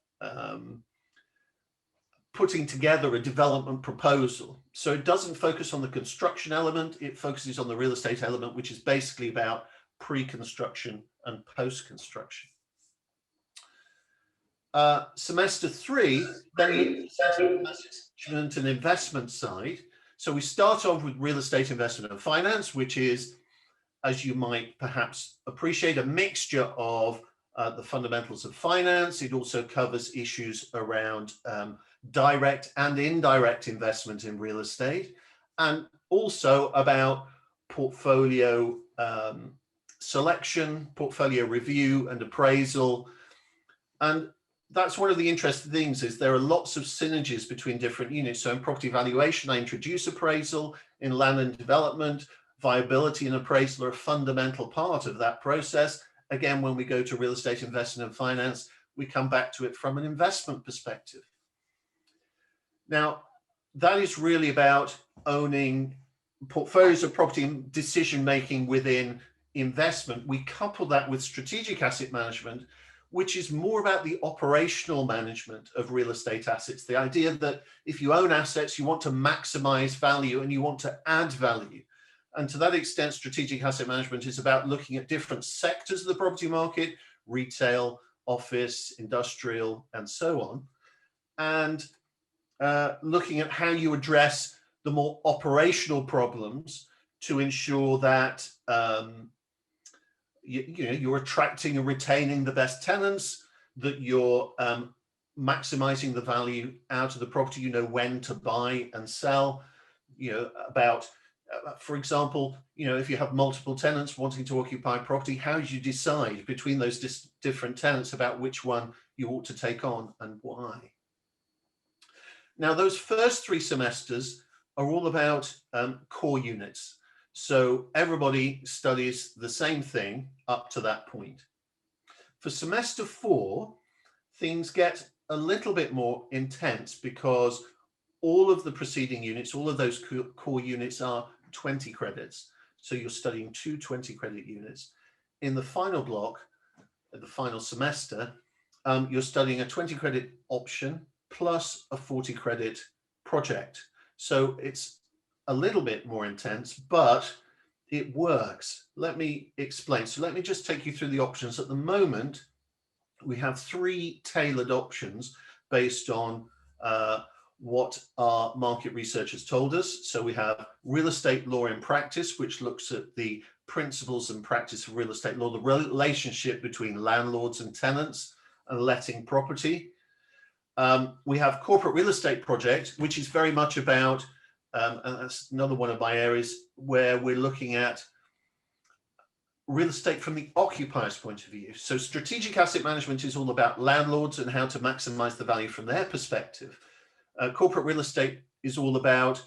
putting together a development proposal. So it doesn't focus on the construction element, it focuses on the real estate element, which is basically about pre-construction and post-construction. Semester 3, then management and investment side. So we start off with real estate investment and finance, which is, as you might perhaps appreciate, a mixture of the fundamentals of finance. It also covers issues around direct and indirect investment in real estate, and also about portfolio selection, portfolio review and appraisal. And that's one of the interesting things, is there are lots of synergies between different units. So in property valuation, I introduce appraisal. In land and development, viability and appraisal are a fundamental part of that process. Again, when we go to real estate investment and finance, we come back to it from an investment perspective. Now, that is really about owning portfolios of property and decision-making within investment. We couple that with strategic asset management, which is more about the operational management of real estate assets. The idea that if you own assets, you want to maximize value and you want to add value. And to that extent, strategic asset management is about looking at different sectors of the property market, retail, office, industrial, and so on, and looking at how you address the more operational problems to ensure that you're attracting and retaining the best tenants, that you're maximizing the value out of the property, you know when to buy and sell, about, for example, if you have multiple tenants wanting to occupy property, how do you decide between those different tenants about which one you ought to take on and why? Now, those first 3 semesters are all about core units. So everybody studies the same thing up to that point. For semester 4, things get a little bit more intense because all of the preceding units, all of those core units are 20 credits. So you're studying 2 20-credit units. In the final block, at the final semester, you're studying a 20-credit option plus a 40-credit project. So it's a little bit more intense, but it works. Let me explain. So let me just take you through the options. At the moment, we have 3 tailored options based on what our market research has told us. So we have real estate law in practice, which looks at the principles and practice of real estate law, the relationship between landlords and tenants and letting property. We have corporate real estate project, which is very much about, and that's another one of my areas where we're looking at real estate from the occupier's point of view. So strategic asset management is all about landlords and how to maximize the value from their perspective. Corporate real estate is all about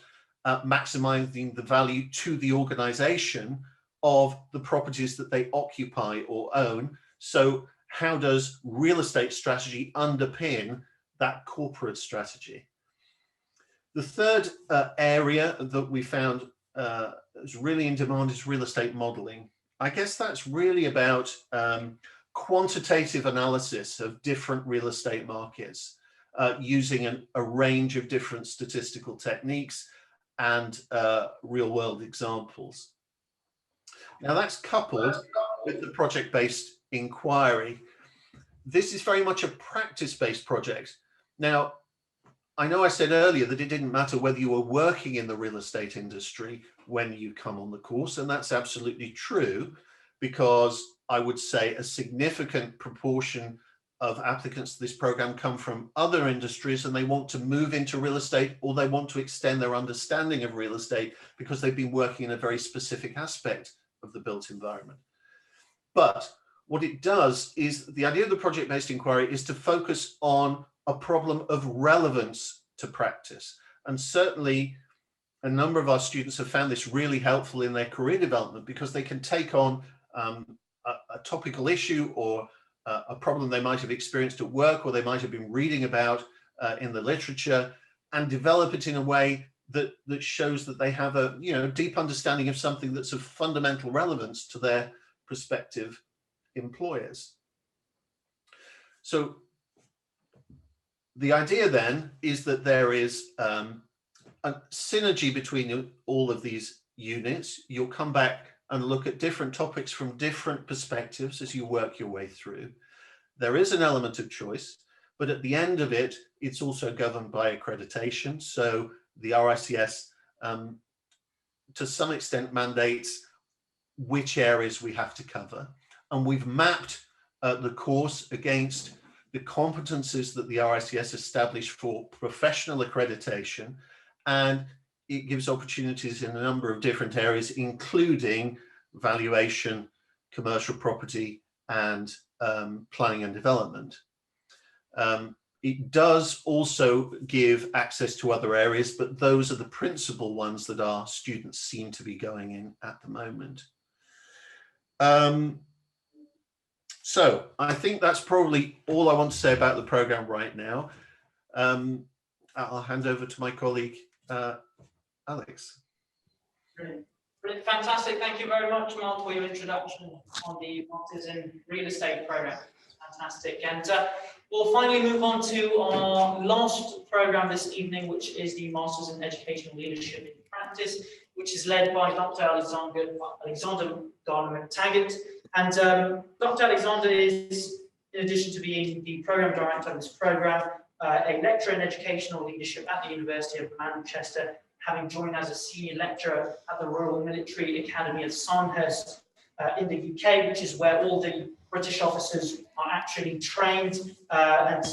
maximizing the value to the organization of the properties that they occupy or own. So how does real estate strategy underpin that corporate strategy? The third area that we found is really in demand is real estate modeling. I guess that's really about quantitative analysis of different real estate markets using a range of different statistical techniques and real world examples. Now that's coupled with the project-based inquiry. This is very much a practice-based project. Now, I know I said earlier that it didn't matter whether you were working in the real estate industry when you come on the course, and that's absolutely true, because I would say a significant proportion of applicants to this program come from other industries and they want to move into real estate, or they want to extend their understanding of real estate because they've been working in a very specific aspect of the built environment. But what it does is, the idea of the project-based inquiry is to focus on a problem of relevance to practice. And certainly a number of our students have found this really helpful in their career development, because they can take on a topical issue or a problem they might have experienced at work, or they might have been reading about in the literature, and develop it in a way that shows that they have a deep understanding of something that's of fundamental relevance to their prospective employers. So the idea then is that there is a synergy between all of these units. You'll come back and look at different topics from different perspectives as you work your way through. There is an element of choice, but at the end of it, it's also governed by accreditation. So the RICS, to some extent, mandates which areas we have to cover. And we've mapped the course against the competencies that the RICS established for professional accreditation, and it gives opportunities in a number of different areas, including valuation, commercial property, and planning and development. It does also give access to other areas, but those are the principal ones that our students seem to be going in at the moment. So I think that's probably all I want to say about the program right now. I'll hand over to my colleague, Alex. Brilliant. Brilliant. Fantastic. Thank you very much, Mark, for your introduction on the Masters in Real Estate program. Fantastic. And we'll finally move on to our last program this evening, which is the Masters in Educational Leadership in Practice, which is led by Dr. Alexander Gardner-McTaggart. And Dr. Alexander is, in addition to being the program director of this program, a lecturer in educational leadership at the University of Manchester, having joined as a senior lecturer at the Royal Military Academy of Sandhurst in the UK, which is where all the British officers are actually trained and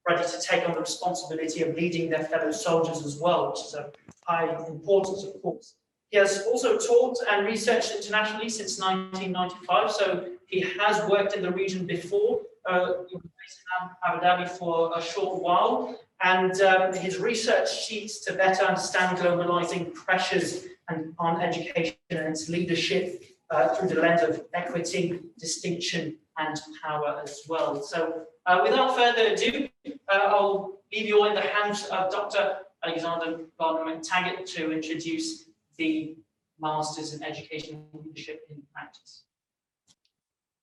ready to take on the responsibility of leading their fellow soldiers as well, which is of high importance, of course. He has also taught and researched internationally since 1995, so he has worked in the region before. He was based in Abu Dhabi for a short while, and his research seeks to better understand globalizing pressures on education and its leadership through the lens of equity, distinction, and power as well. So without further ado, I'll leave you all in the hands of Dr. Alexander Gardner-McTaggart to introduce the Masters in Educational Leadership in Practice.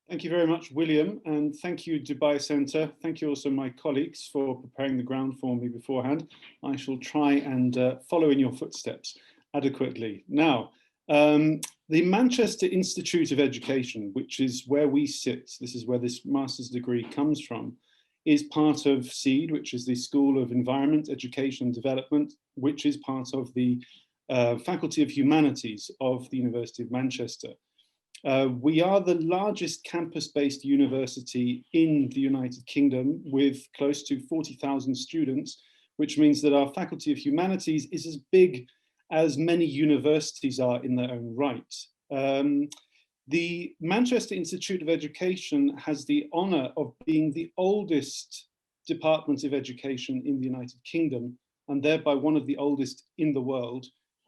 Thank you very much, William, and thank you, Dubai Centre. Thank you also my colleagues for preparing the ground for me beforehand. I shall try and follow in your footsteps adequately. Now, the Manchester Institute of Education, which is where we sit, this is where this master's degree comes from, is part of SEED, which is the School of Environment, Education and Development, which is part of the Faculty of Humanities of the University of Manchester. We are the largest campus-based university in the United Kingdom with close to 40,000 students, which means that our Faculty of Humanities is as big as many universities are in their own right. The Manchester Institute of Education has the honour of being the oldest department of education in the United Kingdom, and thereby one of the oldest in the world.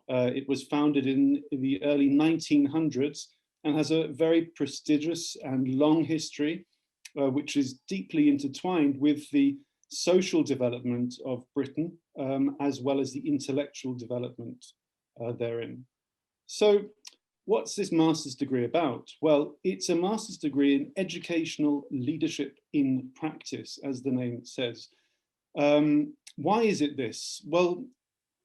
It was founded in the early 1900s and has a very prestigious and long history, which is deeply intertwined with the social development of Britain, as well as the intellectual development therein. So what's this master's degree about? Well, it's a master's degree in educational leadership in practice, as the name says. Why is it this? Well,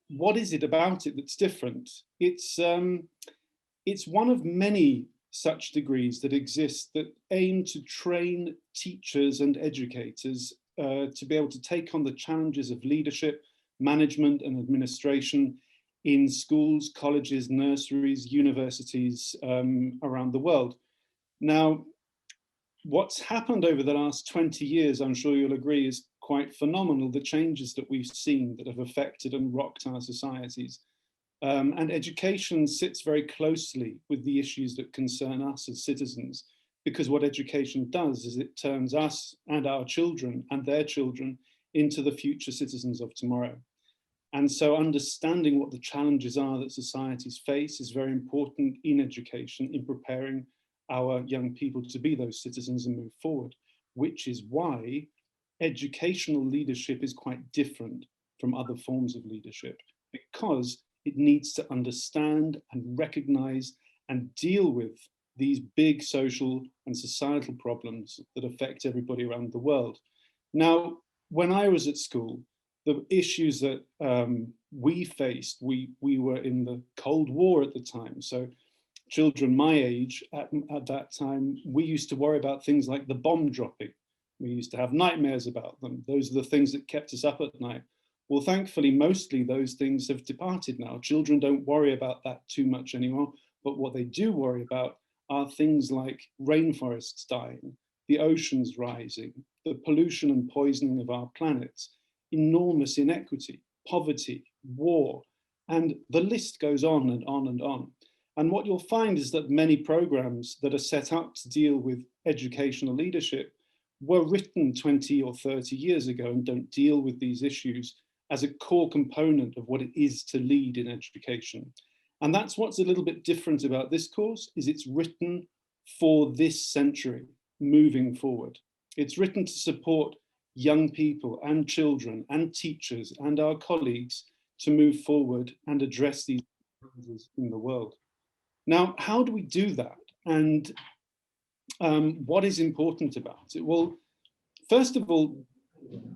what is it about it that's different? It's one of many such degrees that exist that aim to train teachers and educators to be able to take on the challenges of leadership, management and administration in schools, colleges, nurseries, universities around the world. Now, what's happened over the last 20 years, I'm sure you'll agree, is quite phenomenal, the changes that we've seen that have affected and rocked our societies. And education sits very closely with the issues that concern us as citizens, because what education does is it turns us and our children and their children into the future citizens of tomorrow. And so understanding what the challenges are that societies face is very important in education, in preparing our young people to be those citizens and move forward, which is why educational leadership is quite different from other forms of leadership, because it needs to understand and recognize and deal with these big social and societal problems that affect everybody around the world. Now, when I was at school, the issues that we faced, we were in the Cold War at the time. So children my age at that time, we used to worry about things like the bomb dropping. We used to have nightmares about them. Those are the things that kept us up at night. Well, thankfully, mostly those things have departed now. Children don't worry about that too much anymore, but what they do worry about are things like rainforests dying, the oceans rising, the pollution and poisoning of our planets, enormous inequity, poverty, war, and the list goes on and on and on. And what you'll find is that many programs that are set up to deal with educational leadership were written 20 or 30 years ago and don't deal with these issues as a core component of what it is to lead in education. And that's what's a little bit different about this course, is it's written for this century, moving forward. It's written to support young people and children and teachers and our colleagues to move forward and address these challenges in the world. Now, how do we do that? And what is important about it? Well, First of all,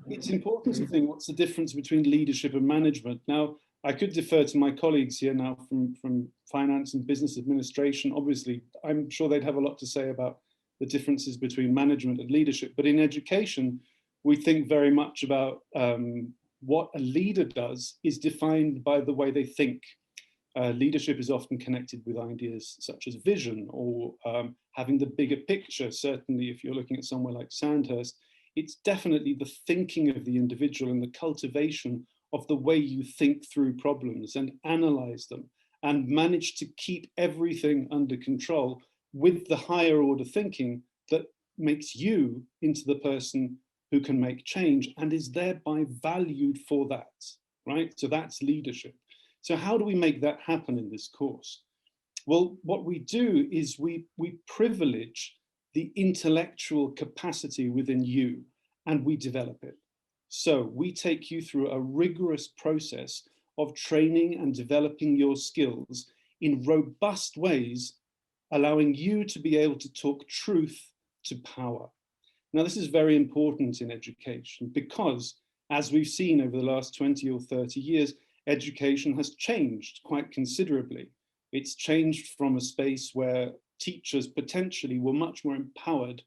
it's important to think what's the difference between leadership and management. Now, I could defer to my colleagues here now from finance and business administration. Obviously, I'm sure they'd have a lot to say about the differences between management and leadership. But in education, we think very much about what a leader does is defined by the way they think. Leadership is often connected with ideas such as vision or having the bigger picture. Certainly, if you're looking at somewhere like Sandhurst, it's definitely the thinking of the individual and the cultivation of the way you think through problems and analyze them and manage to keep everything under control with the higher order thinking that makes you into the person who can make change and is thereby valued for that, right? So that's leadership. So how do we make that happen in this course? Well, what we do is we privilege the intellectual capacity within you and we develop it. So we take you through a rigorous process of training and developing your skills in robust ways, allowing you to be able to talk truth to power. Now, this is very important in education because, as we've seen over the last 20 or 30 years, education has changed quite considerably. It's changed from a space where teachers potentially were much more empowered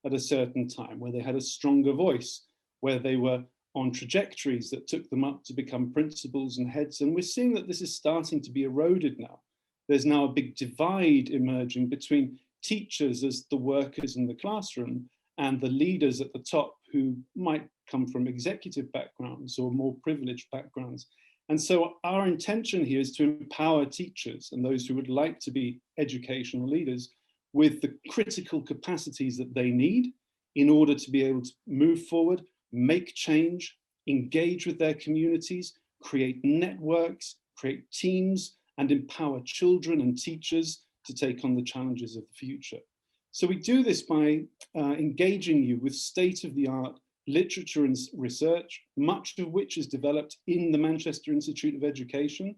at a certain time, where they had a stronger voice, where they were on trajectories that took them up to become principals and heads. And we're seeing that this is starting to be eroded now. There's now a big divide emerging between teachers as the workers in the classroom and the leaders at the top who might come from executive backgrounds or more privileged backgrounds. And so our intention here is to empower teachers and those who would like to be educational leaders with the critical capacities that they need in order to be able to move forward, make change, engage with their communities, create networks, create teams, and empower children and teachers to take on the challenges of the future. So we do this by engaging you with state-of-the-art literature and research, much of which is developed in the Manchester Institute of Education,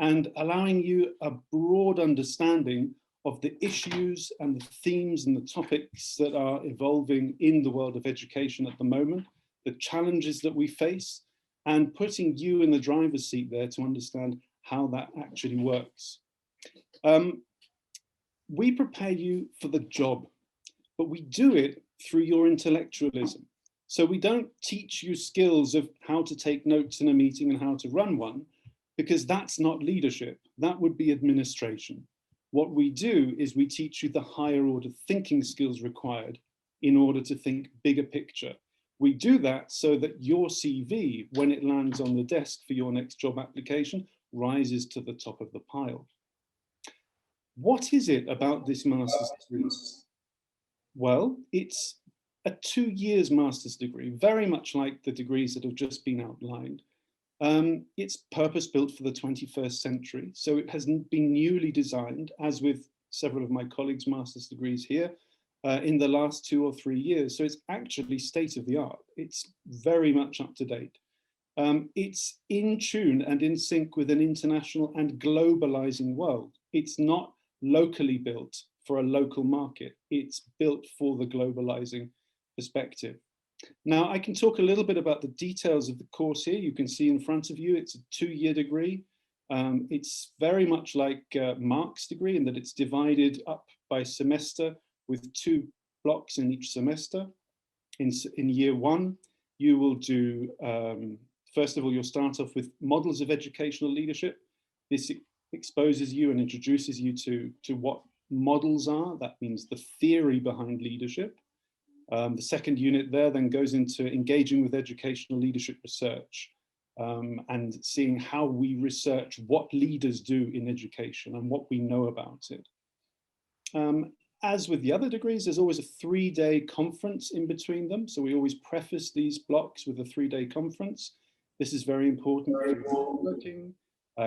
and allowing you a broad understanding of the issues and the themes and the topics that are evolving in the world of education at the moment, the challenges that we face, and putting you in the driver's seat there to understand how that actually works. We prepare you for the job, but we do it through your intellectualism. So we don't teach you skills of how to take notes in a meeting and how to run one, because that's not leadership. That would be administration. What we do is we teach you the higher order thinking skills required in order to think bigger picture. We do that so that your CV, when it lands on the desk for your next job application, rises to the top of the pile. What is it about this master's degree? Well, it's a 2 years master's degree, very much like the degrees that have just been outlined. It's purpose-built for the 21st century, so it has been newly designed, as with several of my colleagues' master's degrees here, in the last 2 or 3 years. So it's actually state-of-the-art. It's very much up to date. It's in tune and in sync with an international and globalizing world. It's not locally built for a local market. It's built for the globalizing perspective. Now, I can talk a little bit about the details of the course here. You can see in front of you, it's a 2-year degree. It's very much like Mark's degree in that it's divided up by semester with 2 blocks in each semester. In year 1, you will do, first of all, you'll start off with models of educational leadership. This exposes you and introduces you to what models are. That means the theory behind leadership. The second unit there then goes into engaging with educational leadership research and seeing how we research what leaders do in education and what we know about it. As with the other degrees, there's always a 3-day conference in between them. So we always preface these blocks with a 3-day conference. This is very important for networking,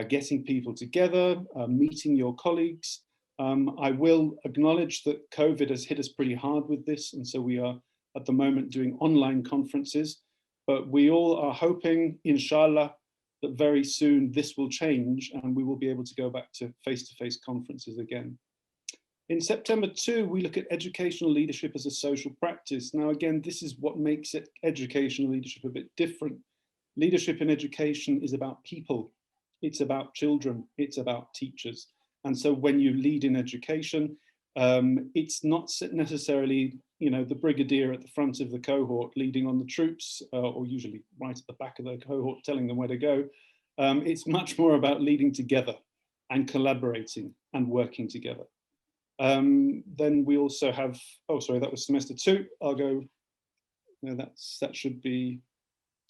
getting people together, meeting your colleagues. I will acknowledge that COVID has hit us pretty hard with this, and so we are at the moment doing online conferences, but we all are hoping, inshallah, that very soon this will change and we will be able to go back to face-to-face conferences again. In September 2, we look at educational leadership as a social practice. Now, again, this is what makes it educational leadership a bit different. Leadership in education is about people. It's about children. It's about teachers. And so when you lead in education, it's not necessarily, you know, the brigadier at the front of the cohort leading on the troops, or usually right at the back of the cohort telling them where to go. It's much more about leading together and collaborating and working together. Then we also have, oh, sorry, that was semester 2. I'll go, no, that should be,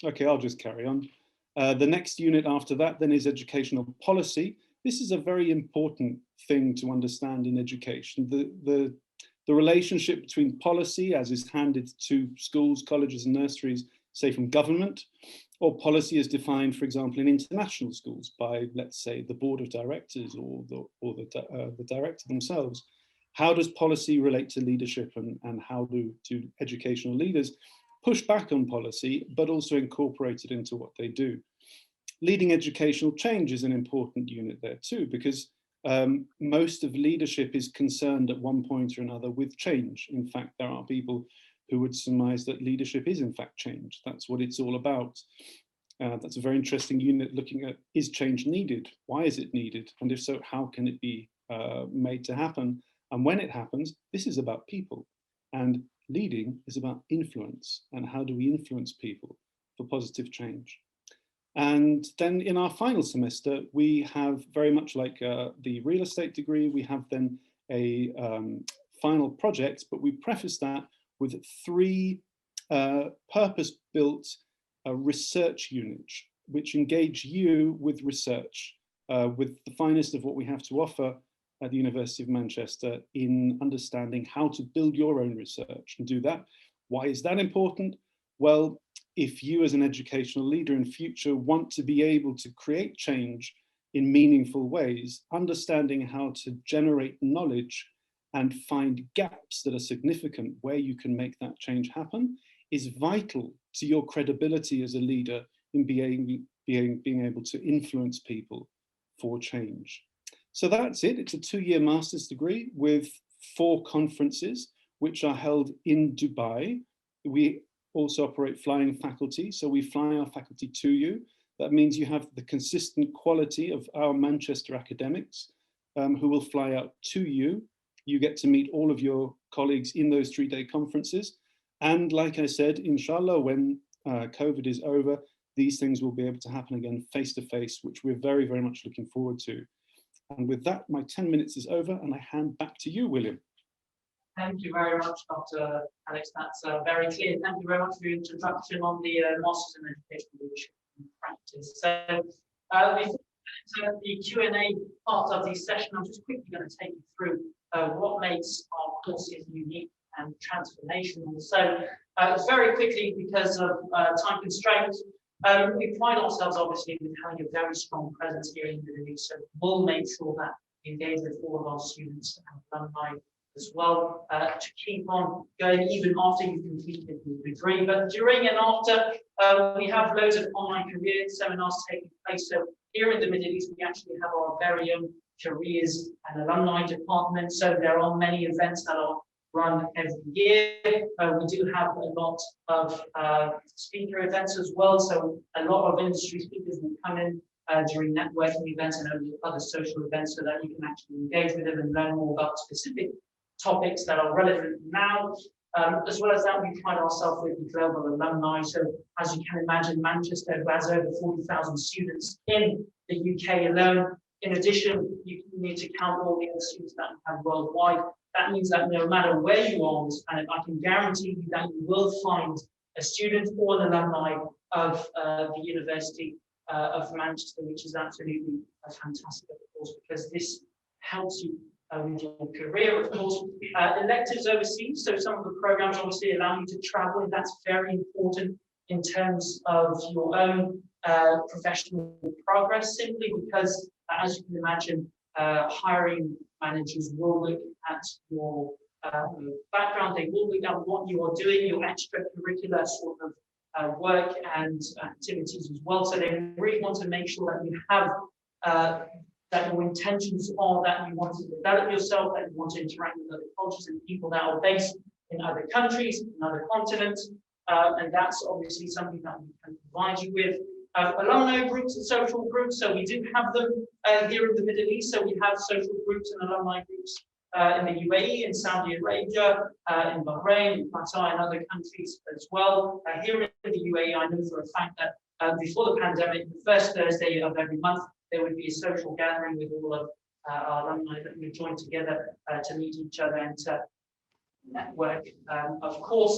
okay, I'll just carry on. The next unit after that then is educational policy. This is a very important thing to understand in education. The relationship between policy as is handed to schools, colleges and nurseries, say from government, or policy is defined, for example, in international schools by, let's say, the board of directors or the director themselves. How does policy relate to leadership, and how do educational leaders push back on policy, but also incorporate it into what they do? Leading educational change is an important unit there too, because most of leadership is concerned at one point or another with change. In fact, there are people who would surmise that leadership is in fact change. That's what it's all about. That's a very interesting unit looking at, is change needed? Why is it needed? And if so, how can it be made to happen? And when it happens, this is about people. And leading is about influence. And how do we influence people for positive change? And then in our final semester, we have, very much like the real estate degree, we have then a final project, but we preface that with 3 purpose-built research units, which engage you with research, with the finest of what we have to offer at the University of Manchester in understanding how to build your own research and do that. Why is that important? Well, if you as an educational leader in future want to be able to create change in meaningful ways, understanding how to generate knowledge and find gaps that are significant where you can make that change happen is vital to your credibility as a leader in being able to influence people for change. So that's it. It's a 2-year master's degree with 4 conferences, which are held in Dubai. We also operate flying faculty, so we fly our faculty to you. That means you have the consistent quality of our Manchester academics who will fly out to you. You get to meet all of your colleagues in those 3-day conferences. And like I said, inshallah, when COVID is over, these things will be able to happen again face to face, which we're very, very much looking forward to. And with that, my 10 minutes is over and I hand back to you, William. Thank you very much, Dr. Alex. That's very clear. Thank you very much for your introduction on the Masters in Educational Leadership and Practice. So before the Q&A part of the session, I'm just quickly going to take you through what makes our courses unique and transformational. So very quickly, because of time constraints, we pride ourselves obviously with having a very strong presence here in the Middle East. So we'll make sure that we engage with all of our students and alumni as well to keep on going even after you've completed the degree. But during and after, we have loads of online career seminars taking place. So here in the Middle East, we actually have our very own careers and alumni department. So there are many events that are run every year. We do have a lot of speaker events as well. So a lot of industry speakers will come in during networking events and other social events so that you can actually engage with them and learn more about specific topics that are relevant now. As well as that, we pride ourselves with the global alumni. So as you can imagine, Manchester has over 40,000 students in the UK alone. In addition, you need to count all the other students that we have worldwide. That means that no matter where you are on this planet, I can guarantee you that you will find a student or an alumni of the University of Manchester, which is absolutely fantastic, of course, because this helps you with your career, of course. Electives overseas, so some of the programs obviously allow you to travel, and that's very important in terms of your own professional progress, simply because, as you can imagine, hiring managers will look at your background, they will look at what you are doing, your extracurricular sort of work and activities as well. So they really want to make sure that you have that your intentions are that you want to develop yourself, that you want to interact with other cultures and people that are based in other countries, in other continents, and that's obviously something that we can provide you with. Alumni groups and social groups, so we do have them here in the Middle East, so we have social groups and alumni groups in the UAE, in Saudi Arabia, in Bahrain, in Qatar, and other countries as well. Here in the UAE, I know for a fact that before the pandemic, the first Thursday of every month, there would be a social gathering with all of our alumni that would join together to meet each other and to network, of course.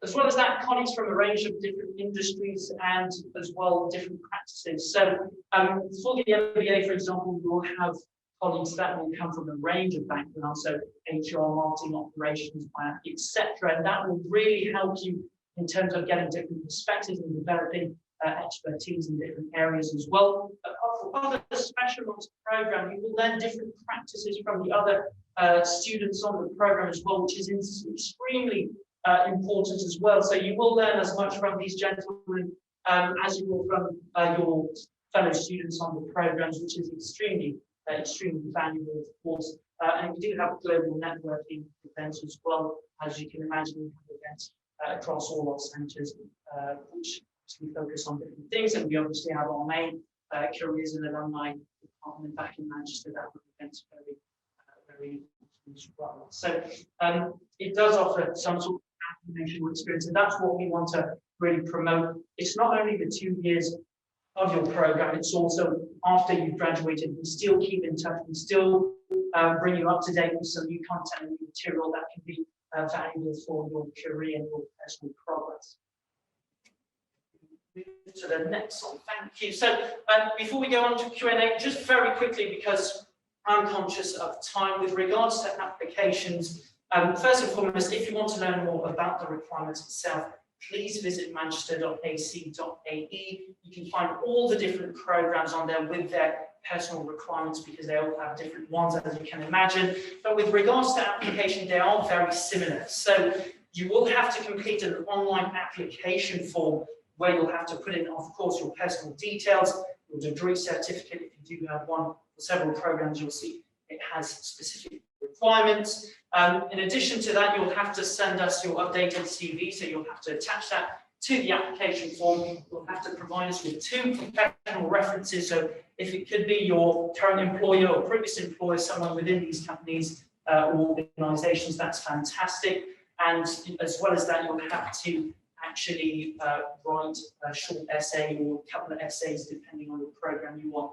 As well as that, colleagues from a range of different industries and as well different practices. So for the MBA, for example, we will have colleagues that will come from a range of backgrounds, so HR, marketing, operations, finance, etc. And that will really help you in terms of getting different perspectives and developing expertise in different areas as well. But for other specialist program, you will learn different practices from the other students on the program as well, which is extremely important as well. So you will learn as much from these gentlemen as you will from your fellow students on the programs, which is extremely valuable, of course. And we do have global networking events as well, as you can imagine. We have events across all our centres, which we focus on different things, and we obviously have our main careers and alumni department back in Manchester that events very important as well. So it does offer some sort of transformational experience, and that's what we want to really promote. It's not only the 2 years of your program, it's also after you've graduated. We still keep in touch, we still bring you up to date with some new content and new material that can be valuable for your career and your personal progress. Move to the next one, thank you. So before we go on to Q&A, just very quickly, because I'm conscious of time, with regards to applications, first and foremost, if you want to learn more about the requirements itself, please visit manchester.ac.ae. You can find all the different programs on there with their personal requirements, because they all have different ones, as you can imagine. But with regards to application, they are very similar. So you will have to complete an online application form where you'll have to put in, of course, your personal details, your degree certificate. If you do have one or several programs, you'll see it has specific requirements. In addition to that, you'll have to send us your updated CV, so you'll have to attach that to the application form. You'll have to provide us with 2 professional references, so if it could be your current employer or previous employer, someone within these companies or organizations, that's fantastic. And as well as that, you'll have to actually write a short essay or a couple of essays, depending on the program you are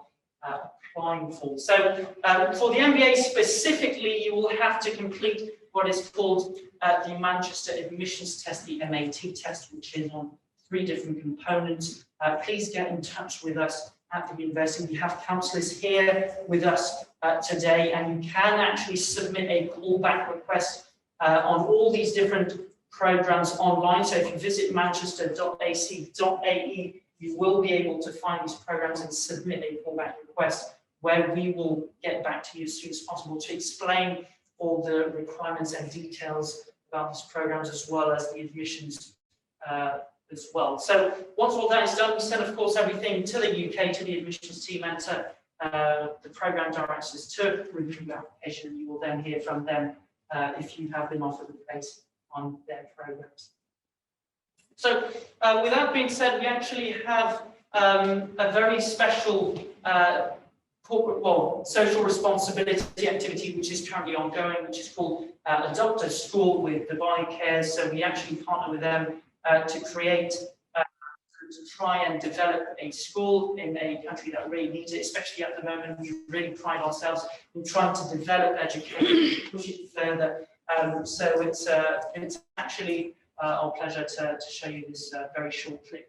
applying for. So for the MBA specifically, you will have to complete what is called the Manchester Admissions Test, the MAT test, which is on 3 different components. Please get in touch with us at the university. We have counsellors here with us today, and you can actually submit a callback request on all these different programs online. So if you visit manchester.ac.ae, you will be able to find these programs and submit a callback request, where we will get back to you as soon as possible to explain all the requirements and details about these programs, as well as the admissions as well. So once all that is done, we send, of course, everything to the UK, to the admissions team, and to the program directors to review your application, and you will then hear from them if you have been offered a place on their programs. So with that being said, we actually have a very special social responsibility activity which is currently ongoing, which is called a doctor's school with Dubai Cares. So we actually partner with them to create, to try and develop a school in a country that really needs it, especially at the moment. We really pride ourselves in trying to develop education, push it further. So it's actually our pleasure to show you this very short clip.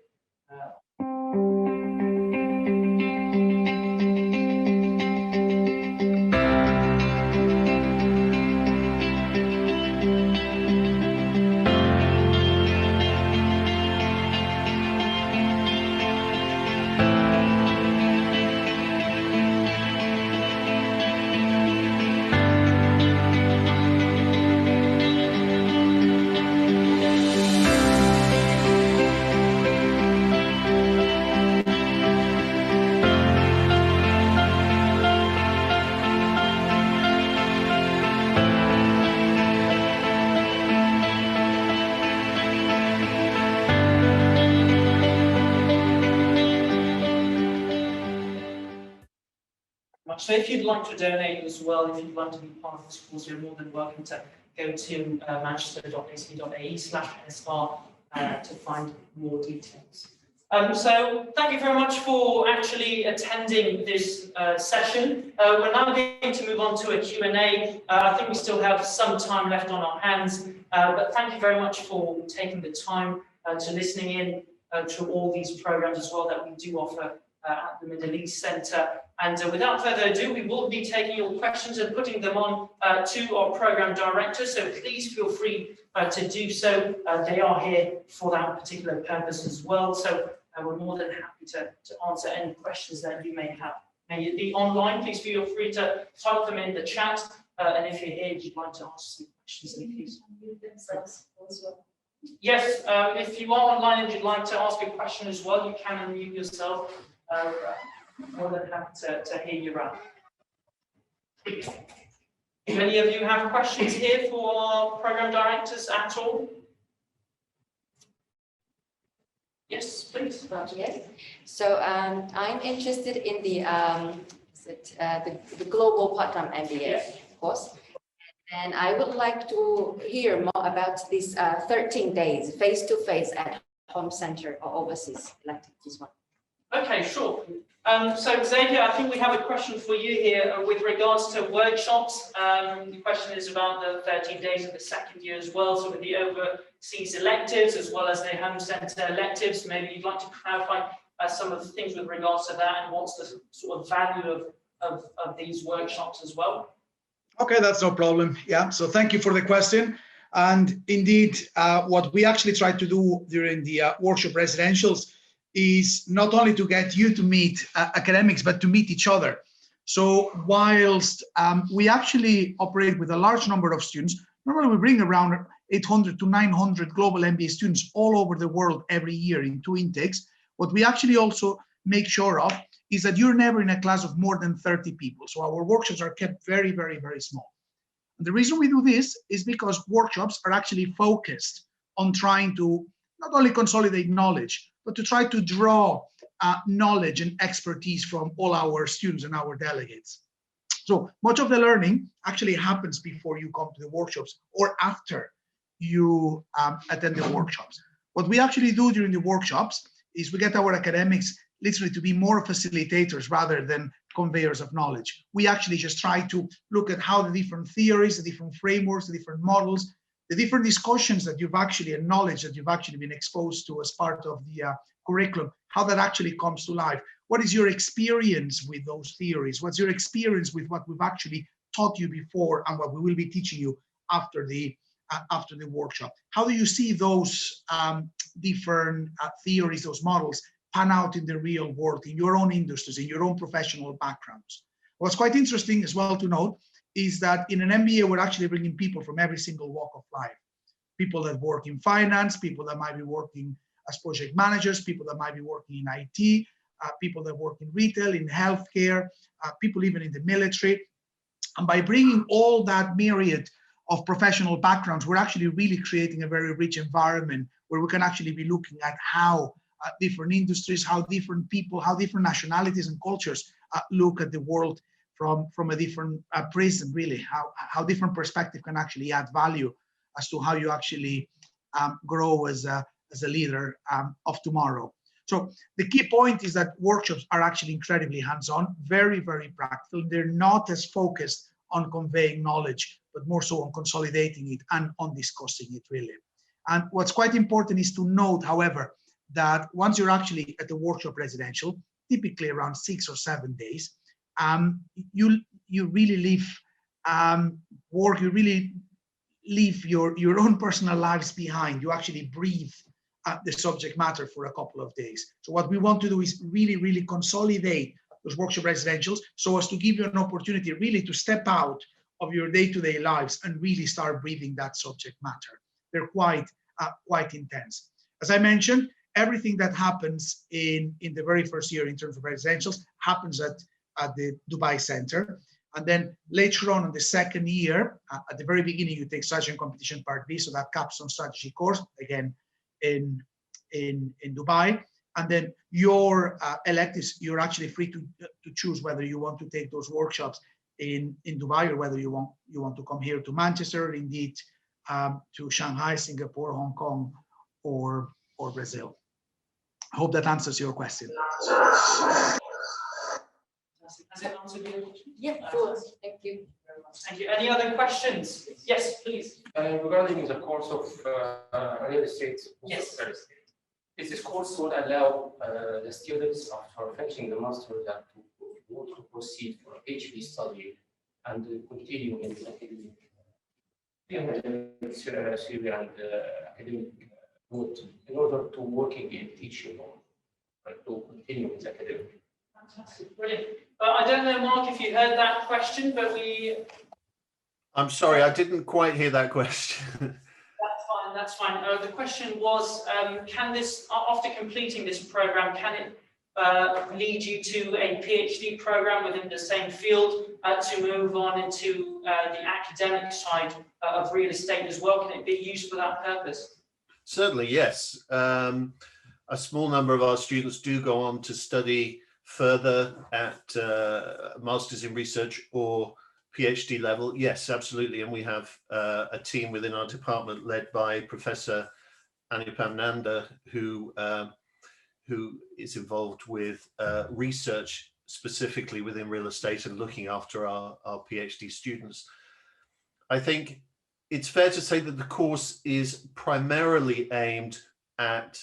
So if you'd like to donate as well, if you'd like to be part of this course, you're more than welcome to go to manchester.ac.ae/NSR to find more details. So thank you very much for actually attending this session. We're now going to move on to a Q&A. I think we still have some time left on our hands, but thank you very much for taking the time to listening in to all these programs as well that we do offer at the Middle East Centre. And without further ado, we will be taking your questions and putting them on to our program director. So please feel free to do so. They are here for that particular purpose as well. So we're more than happy to answer any questions that you may have. May it be online, please feel free to type them in the chat. And if you're here, you'd like to ask some questions, then please. Yes, if you are online and you'd like to ask a question as well, you can unmute yourself. More than happy to hear you out. Do any of you have questions here for our program directors at all? Yes, please. Yes. So I'm interested in the global part-time MBA course, and I would like to hear more about this 13 days face-to-face at home center or overseas, like this one. Okay, sure. So Xavier, I think we have a question for you here with regards to workshops. The question is about the 13 days of the second year as well. So with the overseas electives as well as the home centre electives, maybe you'd like to clarify some of the things with regards to that and what's the sort of value of these workshops as well. Okay, that's no problem. Yeah, so thank you for the question. And indeed, what we actually try to do during the workshop residentials is not only to get you to meet academics, but to meet each other. So whilst we actually operate with a large number of students, normally we bring around 800 to 900 global MBA students all over the world every year in 2 intakes. What we actually also make sure of is that you're never in a class of more than 30 people. So our workshops are kept very, very, very small. And the reason we do this is because workshops are actually focused on trying to not only consolidate knowledge, but to try to draw knowledge and expertise from all our students and our delegates. So much of the learning actually happens before you come to the workshops or after you attend the workshops. What we actually do during the workshops is we get our academics literally to be more facilitators rather than conveyors of knowledge. We actually just try to look at how the different theories, the different frameworks, the different models, the different discussions that you've actually and knowledge that you've actually been exposed to as part of the curriculum, how that actually comes to life. What is your experience with those theories? What's your experience with what we've actually taught you before and what we will be teaching you after the workshop? How do you see those different theories, those models pan out in the real world, in your own industries, in your own professional backgrounds? What's quite interesting as well to note is that in an MBA, we're actually bringing people from every single walk of life. People that work in finance, people that might be working as project managers, people that might be working in IT, people that work in retail, in healthcare, people even in the military. And by bringing all that myriad of professional backgrounds, we're actually really creating a very rich environment where we can actually be looking at how different industries, how different people, how different nationalities and cultures look at the world from a different prism, really, how different perspective can actually add value as to how you actually grow as a leader of tomorrow. So the key point is that workshops are actually incredibly hands-on, very, very practical. They're not as focused on conveying knowledge, but more so on consolidating it and on discussing it, really. And what's quite important is to note, however, that once you're actually at the workshop residential, typically around 6 or 7 days, you really leave work, you really leave your own personal lives behind. You actually breathe the subject matter for a couple of days. So what we want to do is really, really consolidate those workshop residentials so as to give you an opportunity really to step out of your day-to-day lives and really start breathing that subject matter. They're quite intense. As I mentioned, everything that happens in the very first year in terms of residentials happens at the Dubai Center. And then later on in the second year, at the very beginning, you take Strategy and Competition Part B, so that capstone strategy course, again, in Dubai. And then your electives, you're actually free to choose whether you want to take those workshops in Dubai, or whether you want to come here to Manchester, indeed to Shanghai, Singapore, Hong Kong, or Brazil. I hope that answers your question. Has it answered your question? Yeah, sure. Thank you. Thank you. Any other questions? Yes, please. Regarding the course of real estate. Yes. This course would allow the students after finishing the master's to want to proceed for a PhD study and continue in the academic and academic route in order to working in teaching or to continue in the academic. Fantastic, brilliant. I don't know, Mark, if you heard that question, but I'm sorry, I didn't quite hear that question. That's fine. The question was, can this, after completing this program, can it lead you to a PhD program within the same field to move on into the academic side of real estate as well? Can it be used for that purpose? Certainly, yes. A small number of our students do go on to study further at Masters in Research or PhD level. Yes, absolutely. And we have a team within our department led by Professor Anupam Nanda, who is involved with research specifically within real estate and looking after our PhD students. I think it's fair to say that the course is primarily aimed at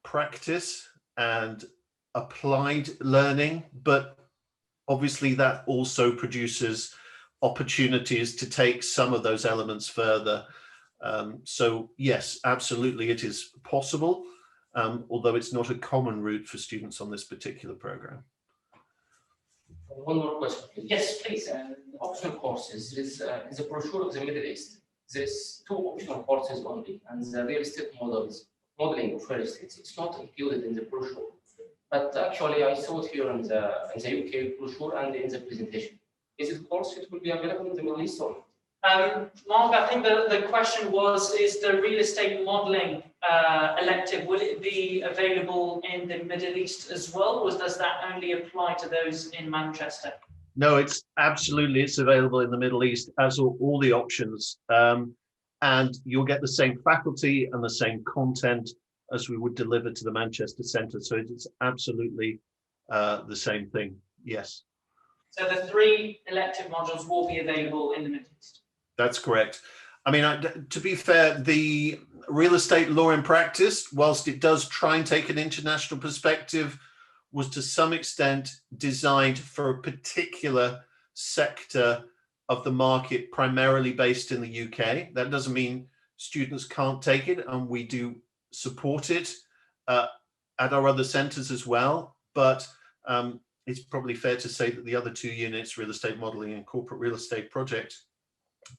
practice and applied learning, but obviously that also produces opportunities to take some of those elements further. So yes, absolutely it is possible, although it's not a common route for students on this particular program. One more question, please. Yes, please. Optional courses. There is in the brochure of the Middle East, there is 2 optional courses only, and the real estate modeling of real estate. It's not included in the brochure. But actually, I saw it here in the UK brochure and in the presentation. Is it course it will be available in the Middle East or not? Mark, I think the question was, is the real estate modeling elective, will it be available in the Middle East as well, or does that only apply to those in Manchester? No, it's available in the Middle East, as all the options. And you'll get the same faculty and the same content as we would deliver to the Manchester Centre. So it's absolutely the same thing, yes. So the 3 elective modules will be available in the Middle East? That's correct. I mean, to be fair, the real estate law in practice, whilst it does try and take an international perspective, was to some extent designed for a particular sector of the market, primarily based in the UK. That doesn't mean students can't take it, and we do support it at our other centres as well. But it's probably fair to say that the other 2 units, real estate modelling and corporate real estate project,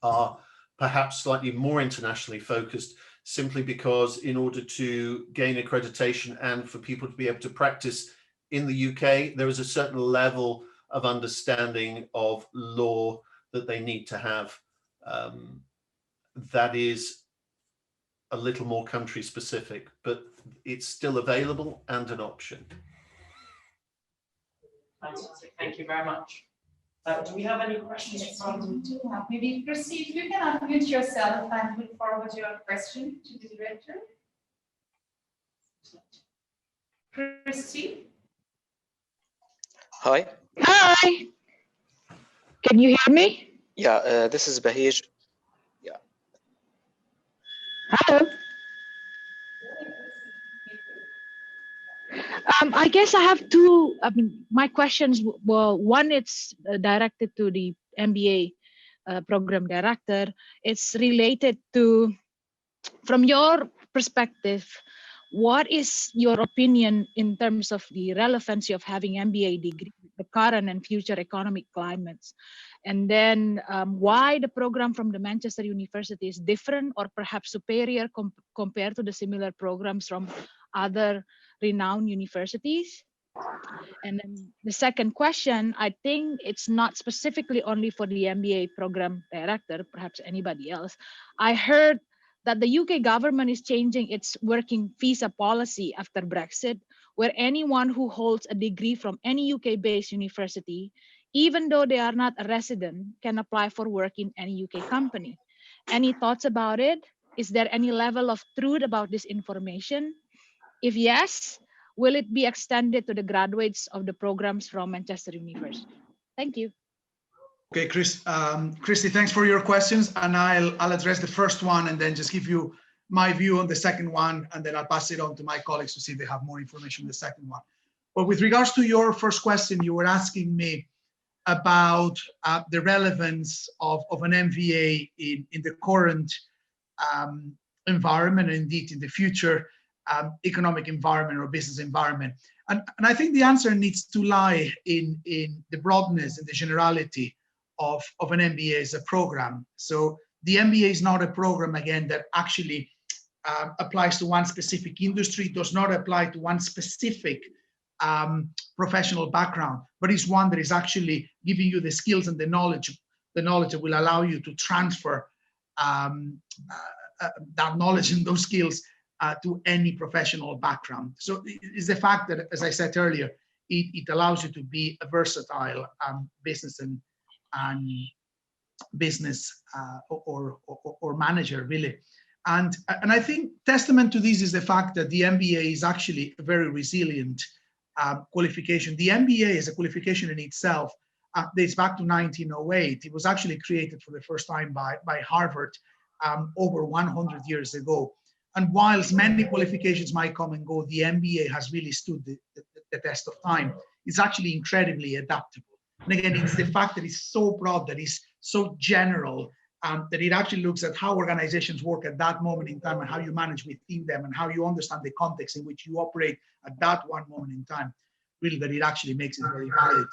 are perhaps slightly more internationally focused, simply because in order to gain accreditation and for people to be able to practice in the UK, there is a certain level of understanding of law that they need to have. That is a little more country specific, but it's still available and an option. Fantastic, thank you very much. Do we have any questions? Yes, we do have. Maybe proceed. You can unmute yourself and put forward your question to the director. Proceed. Hi. Hi. Can you hear me? Yeah, this is Bahij. Yeah. Hello. I guess I have 2. My questions were, one, it's directed to the MBA program director. It's related to, from your perspective, what is your opinion in terms of the relevancy of having MBA degree, the current and future economic climates? And then why the program from the Manchester University is different or perhaps superior compared to the similar programs from other renowned universities? And then the second question, I think it's not specifically only for the MBA program director, perhaps anybody else. I heard that the UK government is changing its working visa policy after Brexit, where anyone who holds a degree from any UK-based university, even though they are not a resident, can apply for work in any UK company. Any thoughts about it? Is there any level of truth about this information? If yes, will it be extended to the graduates of the programs from Manchester University? Thank you. Okay, Christy, thanks for your questions, and I'll address the first one and then just give you my view on the second one, and then I'll pass it on to my colleagues to see if they have more information on the second one. But with regards to your first question, you were asking me about the relevance of an MBA in the current environment, and indeed in the future economic environment or business environment. And I think the answer needs to lie in the broadness and the generality of an MBA as a program. So the MBA is not a program, again, that actually applies to one specific industry, does not apply to one specific professional background, but is one that is actually giving you the skills and the knowledge that will allow you to transfer that knowledge and those skills to any professional background. So it's the fact that, as I said earlier, it allows you to be a versatile business and business or manager, really. And I think testament to this is the fact that the MBA is actually a very resilient qualification. The MBA as a qualification in itself dates back to 1908. It was actually created for the first time by Harvard over 100 years ago. And whilst many qualifications might come and go, the MBA has really stood the test of time. It's actually incredibly adaptable. And again, it's the fact that it's so broad, that it's so general, that it actually looks at how organizations work at that moment in time and how you manage within them and how you understand the context in which you operate at that one moment in time. Really, that it actually makes it very valid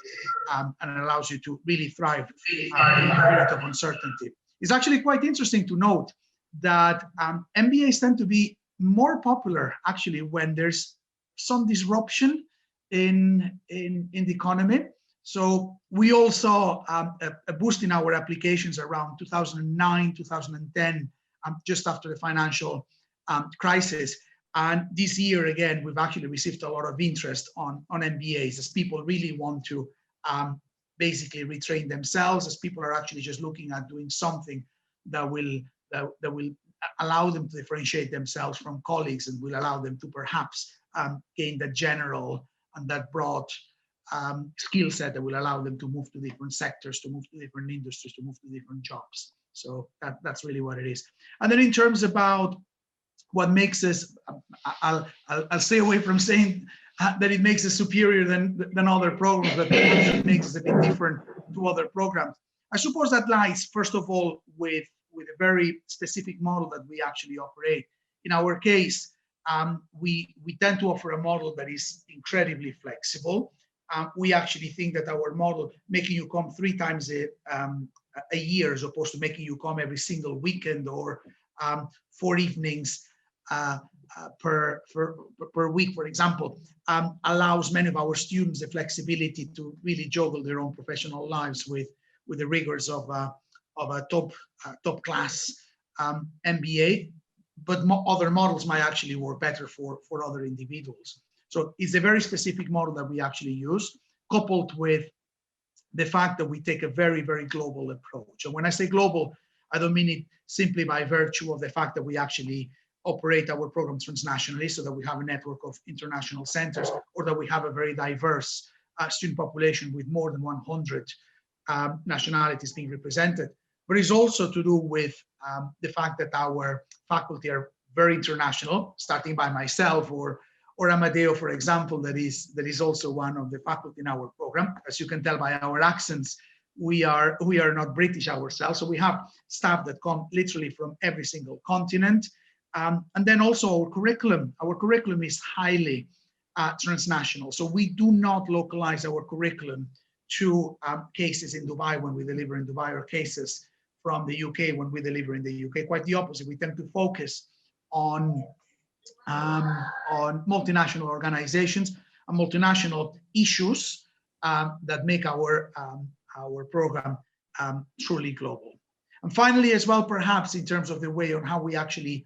and allows you to really thrive in a period of uncertainty. It's actually quite interesting to note that MBAs tend to be more popular actually when there's some disruption in the economy. So we all saw a boost in our applications around 2009, 2010, just after the financial crisis. And this year, again, we've actually received a lot of interest on MBAs as people really want to basically retrain themselves, as people are actually just looking at doing something that will allow them to differentiate themselves from colleagues and will allow them to perhaps gain that general and that broad skill set that will allow them to move to different sectors, to move to different industries, to move to different jobs. So that's really what it is. And then in terms about what makes us, I'll stay away from saying that it makes us superior than other programs, but it makes us a bit different to other programs. I suppose that lies, first of all, with a very specific model that we actually operate. In our case, we tend to offer a model that is incredibly flexible. We actually think that our model, making you come 3 times a year as opposed to making you come every single weekend or 4 evenings per week, for example, allows many of our students the flexibility to really juggle their own professional lives with the rigors of a top class MBA, but other models might actually work better for other individuals. So it's a very specific model that we actually use, coupled with the fact that we take a very, very global approach. And when I say global, I don't mean it simply by virtue of the fact that we actually operate our programs transnationally, so that we have a network of international centers, or that we have a very diverse student population with more than 100 nationalities being represented. But it's also to do with the fact that our faculty are very international, starting by myself or Amedeo, for example, that is also one of the faculty in our program. As you can tell by our accents, we are not British ourselves, so we have staff that come literally from every single continent. And then also our curriculum is highly transnational. So we do not localize our curriculum to cases in Dubai when we deliver in Dubai, or cases from the UK when we deliver in the UK. Quite the opposite. We tend to focus on multinational organizations and multinational issues that make our program truly global. And finally, as well, perhaps in terms of the way on how we actually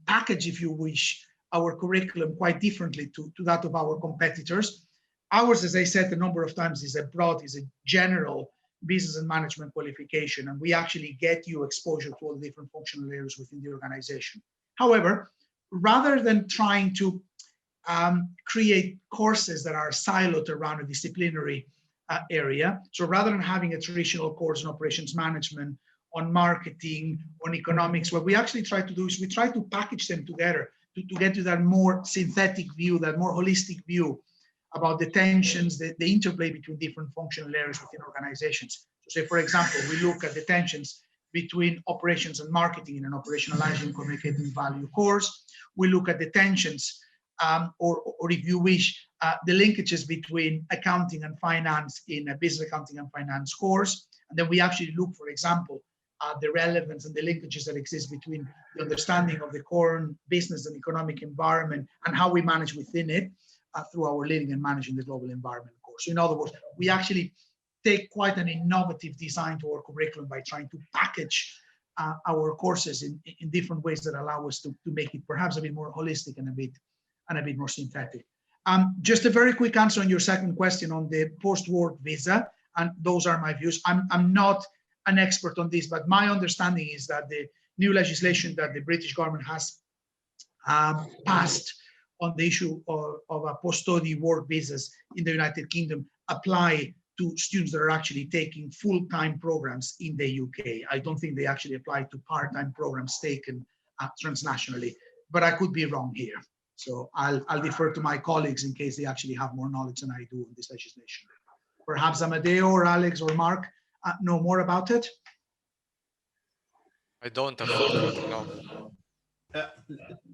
package, if you wish, our curriculum quite differently to that of our competitors. Ours, as I said a number of times, is a general business and management qualification, and we actually get you exposure to all the different functional areas within the organization. However, rather than trying to create courses that are siloed around a disciplinary area, so rather than having a traditional course in operations management, on marketing, on economics, what we actually try to do is we try to package them together to get to that more synthetic view, that more holistic view about the tensions, the interplay between different functional areas within organizations. So say, for example, we look at the tensions between operations and marketing in an operationalizing communicating value course. We look at the tensions, or if you wish, the linkages between accounting and finance in a business accounting and finance course. And then we actually look, for example, the relevance and the linkages that exist between the understanding of the current business and economic environment and how we manage within it through our Leading and Managing the Global Environment course. So in other words, we actually take quite an innovative design to our curriculum by trying to package our courses in different ways that allow us to make it perhaps a bit more holistic and a bit more synthetic. Just a very quick answer on your second question on the post-work visa, and those are my views. I'm not an expert on this, but my understanding is that the new legislation that the British government has passed on the issue of a post-study work visas in the United Kingdom apply to students that are actually taking full-time programs in the UK. I don't think they actually apply to part-time programs taken transnationally, but I could be wrong here. So I'll defer to my colleagues in case they actually have more knowledge than I do on this legislation. Perhaps Amedeo or Alex or Mark know more about it? I don't, unfortunately, no.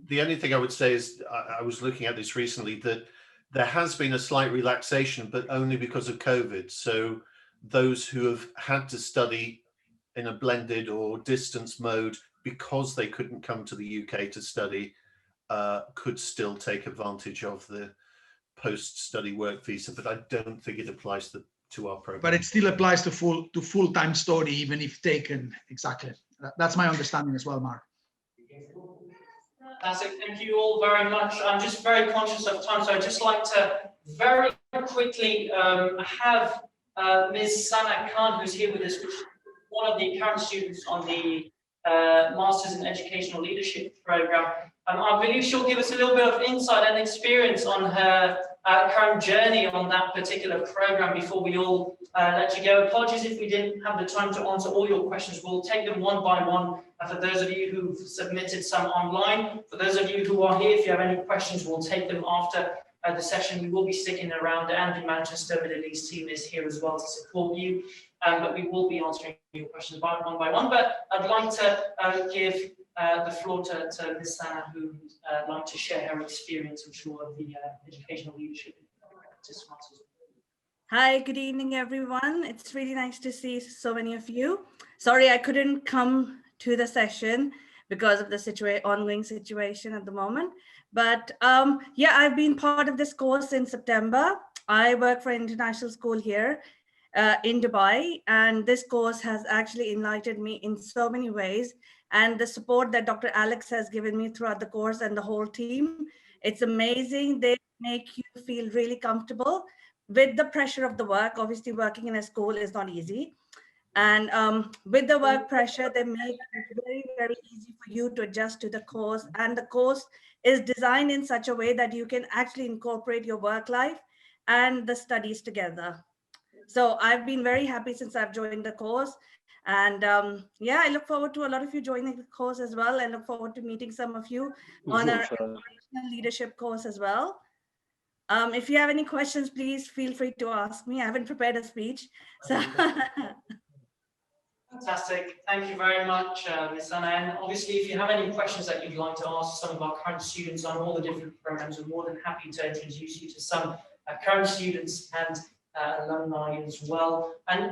The only thing I would say is I was looking at this recently, that there has been a slight relaxation, but only because of COVID. So those who have had to study in a blended or distance mode because they couldn't come to the UK to study could still take advantage of the post-study work visa, but I don't think it applies to our program. But it still applies to full-time study, even if taken. Exactly. That's my understanding as well, Mark. Fantastic. Thank you all very much. I'm just very conscious of time, so I'd just like to very quickly have Ms. Sana Khan, who's here with us, which is one of the current students on the Masters in Educational Leadership program. I believe she'll give us a little bit of insight and experience on her current journey on that particular program before we all let you go. Apologies if we didn't have the time to answer all your questions. We'll take them one by one. For those of you who've submitted some online, for those of you who are here, if you have any questions, we'll take them after the session. We will be sticking around, and the Manchester Middle East team is here as well to support you. But we will be answering your questions one by one. But I'd like to give the floor to Ms. Sana, who would like to share her experience, I'm sure, of the educational leadership. Hi, good evening, everyone. It's really nice to see so many of you. Sorry, I couldn't come to the session because of the ongoing situation at the moment. But yeah, I've been part of this course in September. I work for an international school here in Dubai, and this course has actually enlightened me in so many ways. And the support that Dr. Alex has given me throughout the course and the whole team, it's amazing. They make you feel really comfortable with the pressure of the work. Obviously, working in a school is not easy. And with the work pressure, they make it very, very easy for you to adjust to the course. And the course is designed in such a way that you can actually incorporate your work life and the studies together. So I've been very happy since I've joined the course. And yeah, I look forward to a lot of you joining the course as well. I look forward to meeting some of you on our leadership course as well. If you have any questions, please feel free to ask me. I haven't prepared a speech. So fantastic. Thank you very much, Ms. Sana. And obviously, if you have any questions that you'd like to ask some of our current students on all the different programs, we're more than happy to introduce you to some current students and alumni as well. And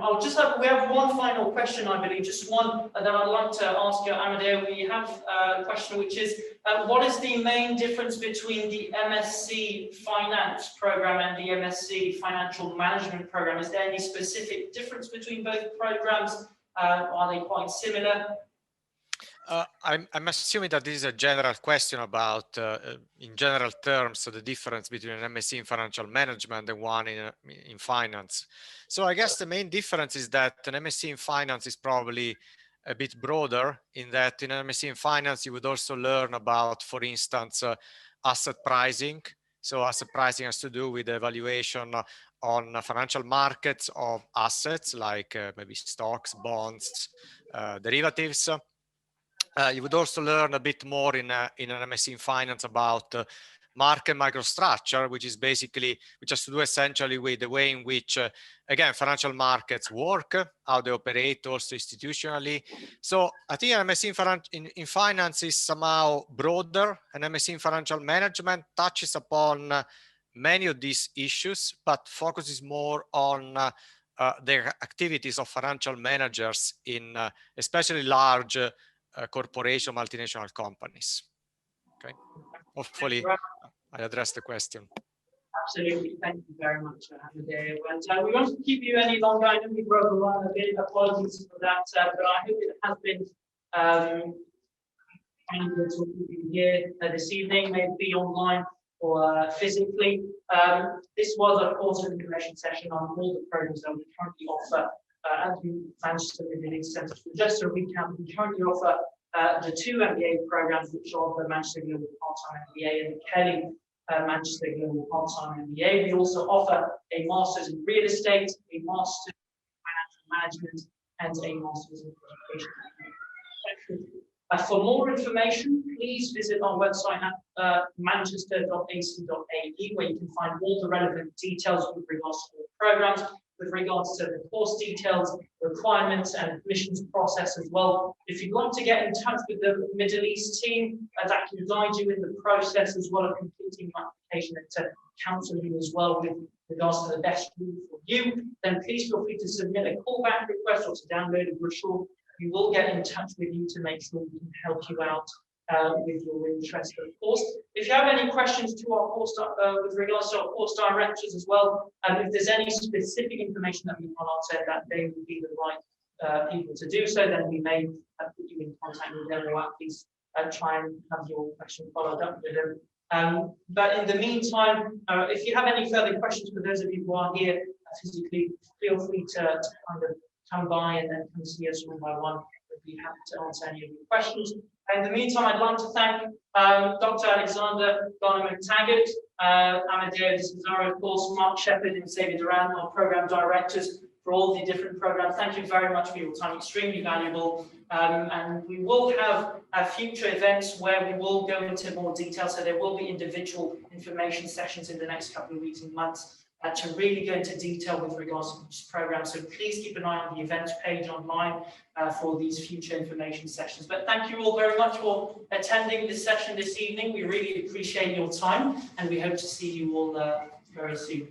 we have one final question, I believe, just one that I'd like to ask you, Amedeo. We have a question which is, what is the main difference between the MSc Finance program and the MSc Financial Management program? Is there any specific difference between both programs? Are they quite similar? I'm assuming that this is a general question about, in general terms, the difference between an MSc in financial management and one in finance. So I guess the main difference is that an MSc in finance is probably a bit broader, in that in an MSc in finance, you would also learn about, for instance, asset pricing. So asset pricing has to do with the evaluation on financial markets of assets like maybe stocks, bonds, derivatives. You would also learn a bit more in an MSc in finance about market microstructure, which has to do essentially with the way in which, again, financial markets work, how they operate also institutionally. So I think an MSc in finance is somehow broader. An MSc in financial management touches upon many of these issues, but focuses more on the activities of financial managers in especially large corporation, multinational companies. Okay, hopefully I addressed the question. Absolutely, thank you very much, Amedeo. And we won't keep you any longer. I know we broke along a bit. Apologies for that, but I hope it has been kind of good talking to you here this evening, maybe online or physically. This was a course of information session on all the programs that we currently offer at the Manchester Emirates Centre. Just to recap, we currently offer the 2 MBA programs, which are the Manchester Global Part-time MBA and the Kelley-Manchester Global Part-time MBA. We also offer a Master's in Real Estate, a Master's in Financial Management, and a Master's in Education. For more information, please visit our website at manchester.ac.ae, where you can find all the relevant details with regards to the programs, with regards to the course details, requirements, and admissions process as well. If you'd like to get in touch with the Middle East team, that can guide you in the process as well of completing your application and to counsel you as well with regards to the best route for you, then please feel free to submit a callback request or to download a brochure. We will get in touch with you to make sure we can help you out with your interest, of course. If you have any questions to our course with regards to our course directors as well, if there's any specific information that we can't answer, that they would be the right people to do so, then we may put you in contact with them, or at least try and have your question followed up with them. But in the meantime, if you have any further questions for those of you who are here physically, feel free to kind of come by and then come see us one by one. We'd be happy to answer any of your questions. In the meantime, I'd like to thank Dr. Alexander Gardner-McTaggart, Amedeo Cesari, of course, Mark Shepherd and Xavier Duran, our program directors for all the different programs. Thank you very much for your time, extremely valuable. And we will have future events where we will go into more detail. So there will be individual information sessions in the next couple of weeks and months to really go into detail with regards to each program. So please keep an eye on the events page online for these future information sessions. But thank you all very much for attending this session this evening. We really appreciate your time, and we hope to see you all very soon.